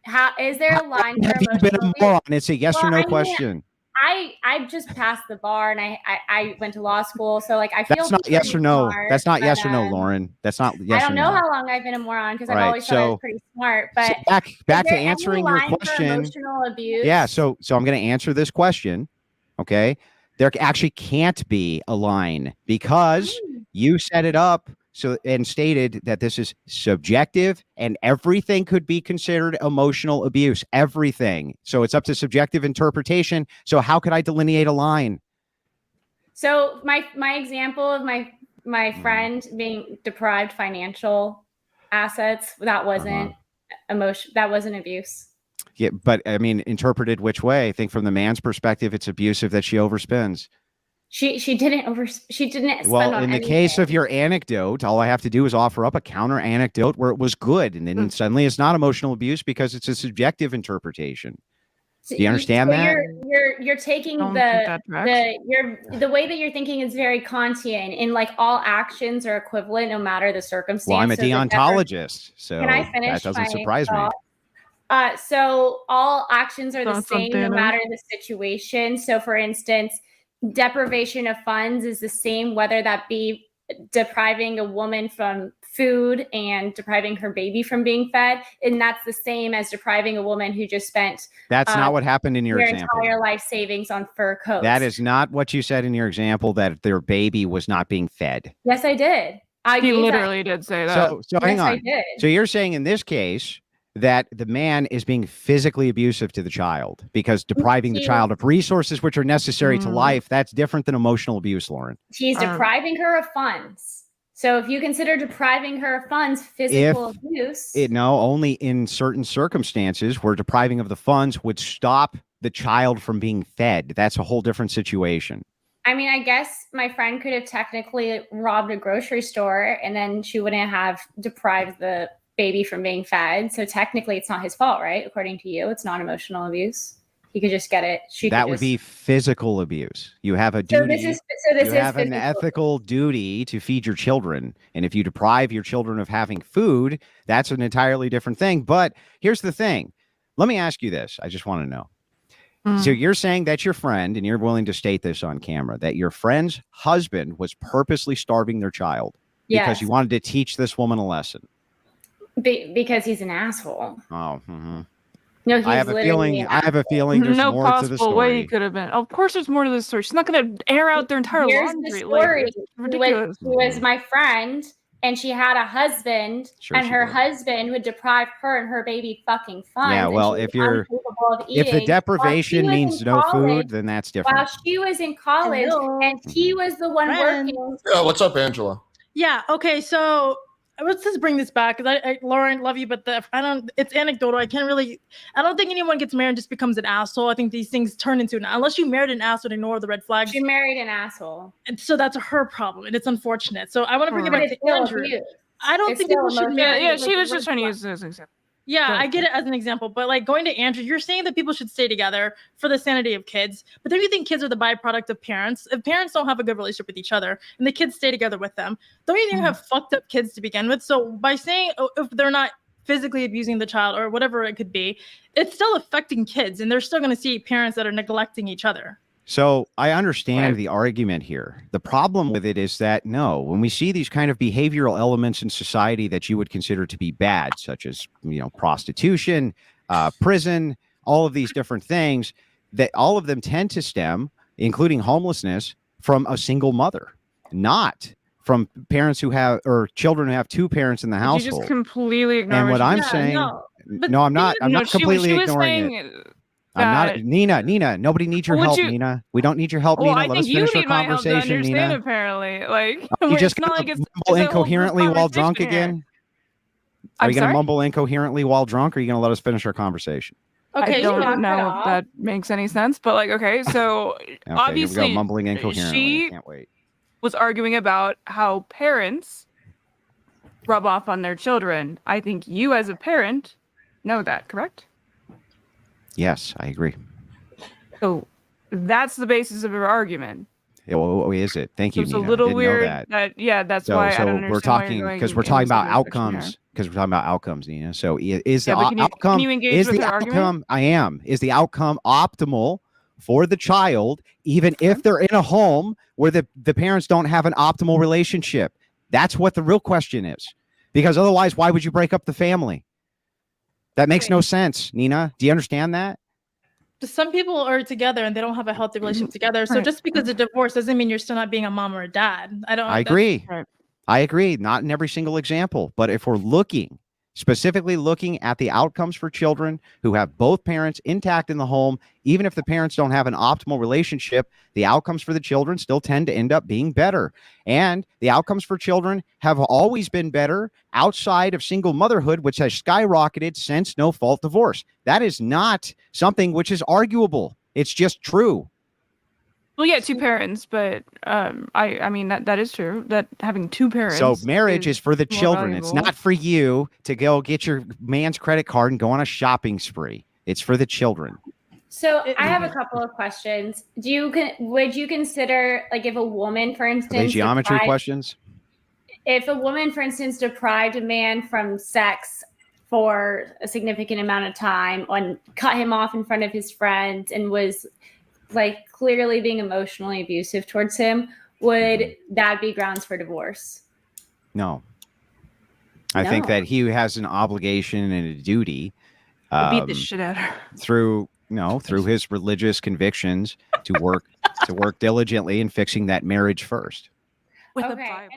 Speaker 1: How is there a line?
Speaker 3: Have you been a moron? It's a yes or no question.
Speaker 1: I just passed the bar and I went to law school, so like I feel
Speaker 3: that's not yes or no. That's not yes or no, Lauren. That's not yes.
Speaker 1: I don't know how long I've been a moron because I've always thought I was pretty smart. But
Speaker 3: back to answering your question.
Speaker 1: Emotional abuse?
Speaker 3: Yeah, so I'm going to answer this question. Okay, there actually can't be a line because you set it up. So, and stated that this is subjective and everything could be considered emotional abuse, everything. So it's up to subjective interpretation. So how could I delineate a line?
Speaker 1: So my example of my friend being deprived financial assets, that wasn't emotion. That wasn't abuse.
Speaker 3: Yeah, but I mean, interpreted which way? I think from the man's perspective, it's abusive that she overspends.
Speaker 1: She didn't spend
Speaker 3: well,
Speaker 1: on
Speaker 3: in the
Speaker 1: anything.
Speaker 3: case of your anecdote, all I have to do is offer up a counter anecdote where it was good, and then suddenly it's not emotional abuse because it's a subjective interpretation. Do you understand that?
Speaker 1: You're taking the way that you're thinking is very Kantian, in like all actions are equivalent no matter the circumstance.
Speaker 3: Well, I'm a deontologist, so
Speaker 1: can I finish?
Speaker 3: That doesn't surprise me.
Speaker 1: So all actions are the same no matter the situation. So for instance, deprivation of funds is the same whether that be depriving a woman from food and depriving her baby from being fed, and that's the same as depriving a woman who just spent
Speaker 3: that's not what happened in your example.
Speaker 1: Entire life savings on fur coats.
Speaker 3: That is not what you said in your example, that their baby was not being fed.
Speaker 1: Yes, I did.
Speaker 4: He literally did say that.
Speaker 3: So hang on. So you're saying in this case that the man is being physically abusive to the child because depriving the child of resources which are necessary to life, that's different than emotional abuse, Lauren.
Speaker 1: He's depriving her of funds. So if you consider depriving her of funds physical abuse.
Speaker 3: Only in certain circumstances where depriving of the funds would stop the child from being fed. That's a whole different situation.
Speaker 1: I mean, I guess my friend could have technically robbed a grocery store and then she wouldn't have deprived the baby from being fed. So technically it's not his fault, right? According to you, it's not emotional abuse. he could just get it.
Speaker 3: That would be physical abuse. You have a duty. You have an ethical duty to feed your children. And if you deprive your children of having food, that's an entirely different thing. But here's the thing. Let me ask you this. I just want to know. So you're saying that your friend, and you're willing to state this on camera, that your friend's husband was purposely starving their child because you wanted to teach this woman a lesson.
Speaker 1: Because he's an asshole.
Speaker 3: Oh,
Speaker 1: no, he's
Speaker 3: I have a feeling. There's
Speaker 4: no
Speaker 3: more to the
Speaker 4: possible
Speaker 3: story.
Speaker 4: way he could have been. Of course, there's more to this story. She's not going to air out their entire laundry.
Speaker 1: The story.
Speaker 4: Like, ridiculous.
Speaker 1: She was my friend, and she had a husband, and her husband would deprive her and her baby fucking funds.
Speaker 3: Yeah, well, if the deprivation means no food, then that's different.
Speaker 1: While she was in college, and he was the one working.
Speaker 2: Yeah, what's up, Angela?
Speaker 5: Yeah. Okay. So let's just bring this back because I Lauren, love you, but it's anecdotal. I don't think anyone gets married and just becomes an asshole. I think these things turn into unless you married an asshole, ignore the red flags.
Speaker 1: She married an asshole.
Speaker 5: And so that's her problem, and it's unfortunate. So I want to bring it back to Andrew. I don't think people should marry.
Speaker 4: Yeah, she was just trying to use this as an example.
Speaker 5: Yeah, I get it as an example, but like going to Andrew, you're saying that people should stay together for the sanity of kids, but then you think kids are the byproduct of parents. If parents don't have a good relationship with each other and the kids stay together with them, don't you think have fucked up kids to begin with? So by saying if they're not physically abusing the child or whatever it could be, it's still affecting kids, and they're still going to see parents that are neglecting each other.
Speaker 3: So I understand the argument here. The problem with it is that, no, when we see these kind of behavioral elements in society that you would consider to be bad, such as, prostitution, prison, all of these different things, that all of them tend to stem, including homelessness, from a single mother, not from parents who have, or children who have two parents in the household.
Speaker 4: You just completely ignore.
Speaker 3: And what I'm saying, I'm not completely ignoring it. I'm not, Nina, nobody needs your help, Nina. We don't need your help, Nina. Let us finish our conversation, Nina.
Speaker 4: Apparently, like,
Speaker 3: you just gonna mumble incoherently while drunk again? Are you going to mumble incoherently while drunk, or are you going to let us finish our conversation?
Speaker 5: Okay,
Speaker 4: I don't know if that makes any sense, but like, okay, so obviously,
Speaker 3: here we go, mumbling incoherently. I can't wait.
Speaker 4: Was arguing about how parents rub off on their children. I think you, as a parent, know that, correct?
Speaker 3: Yes, I agree.
Speaker 4: So that's the basis of your argument.
Speaker 3: Oh, is it? Thank you,
Speaker 4: It's
Speaker 3: Nina.
Speaker 4: a little weird.
Speaker 3: That's
Speaker 4: why I don't
Speaker 3: we're
Speaker 4: understand
Speaker 3: talking because we're talking about outcomes. Because we're talking about outcomes, Nina. So is the outcome? Is the outcome? I am. Is the outcome optimal for the child, even if they're in a home where the parents don't have an optimal relationship? That's what the real question is. Because otherwise, why would you break up the family? That makes no sense, Nina. Do you understand that?
Speaker 5: Some people are together and they don't have a healthy relationship together. So just because of divorce doesn't mean you're still not being a mom or a dad. I
Speaker 3: agree. I agree. Not in every single example. But if we're specifically looking at the outcomes for children who have both parents intact in the home, even if the parents don't have an optimal relationship, the outcomes for the children still tend to end up being better. And the outcomes for children have always been better outside of single motherhood, which has skyrocketed since no-fault divorce. That is not something which is arguable. It's just true.
Speaker 4: Well, yeah, two parents, but I mean that is true. That having two parents.
Speaker 3: So marriage is for the children.
Speaker 4: valuable.
Speaker 3: It's not for you to go get your man's credit card and go on a shopping spree. It's for the children.
Speaker 1: So I have a couple of questions. Would you consider, like, if a woman, for instance,
Speaker 3: are they geometry questions?
Speaker 1: If a woman, for instance, deprived a man from sex for a significant amount of time and cut him off in front of his friends and was like clearly being emotionally abusive towards him, would that be grounds for divorce?
Speaker 3: No. I think that he has an obligation and a duty
Speaker 4: beat the shit out of her
Speaker 3: through his religious convictions to work diligently in fixing that marriage first.
Speaker 4: with a Bible.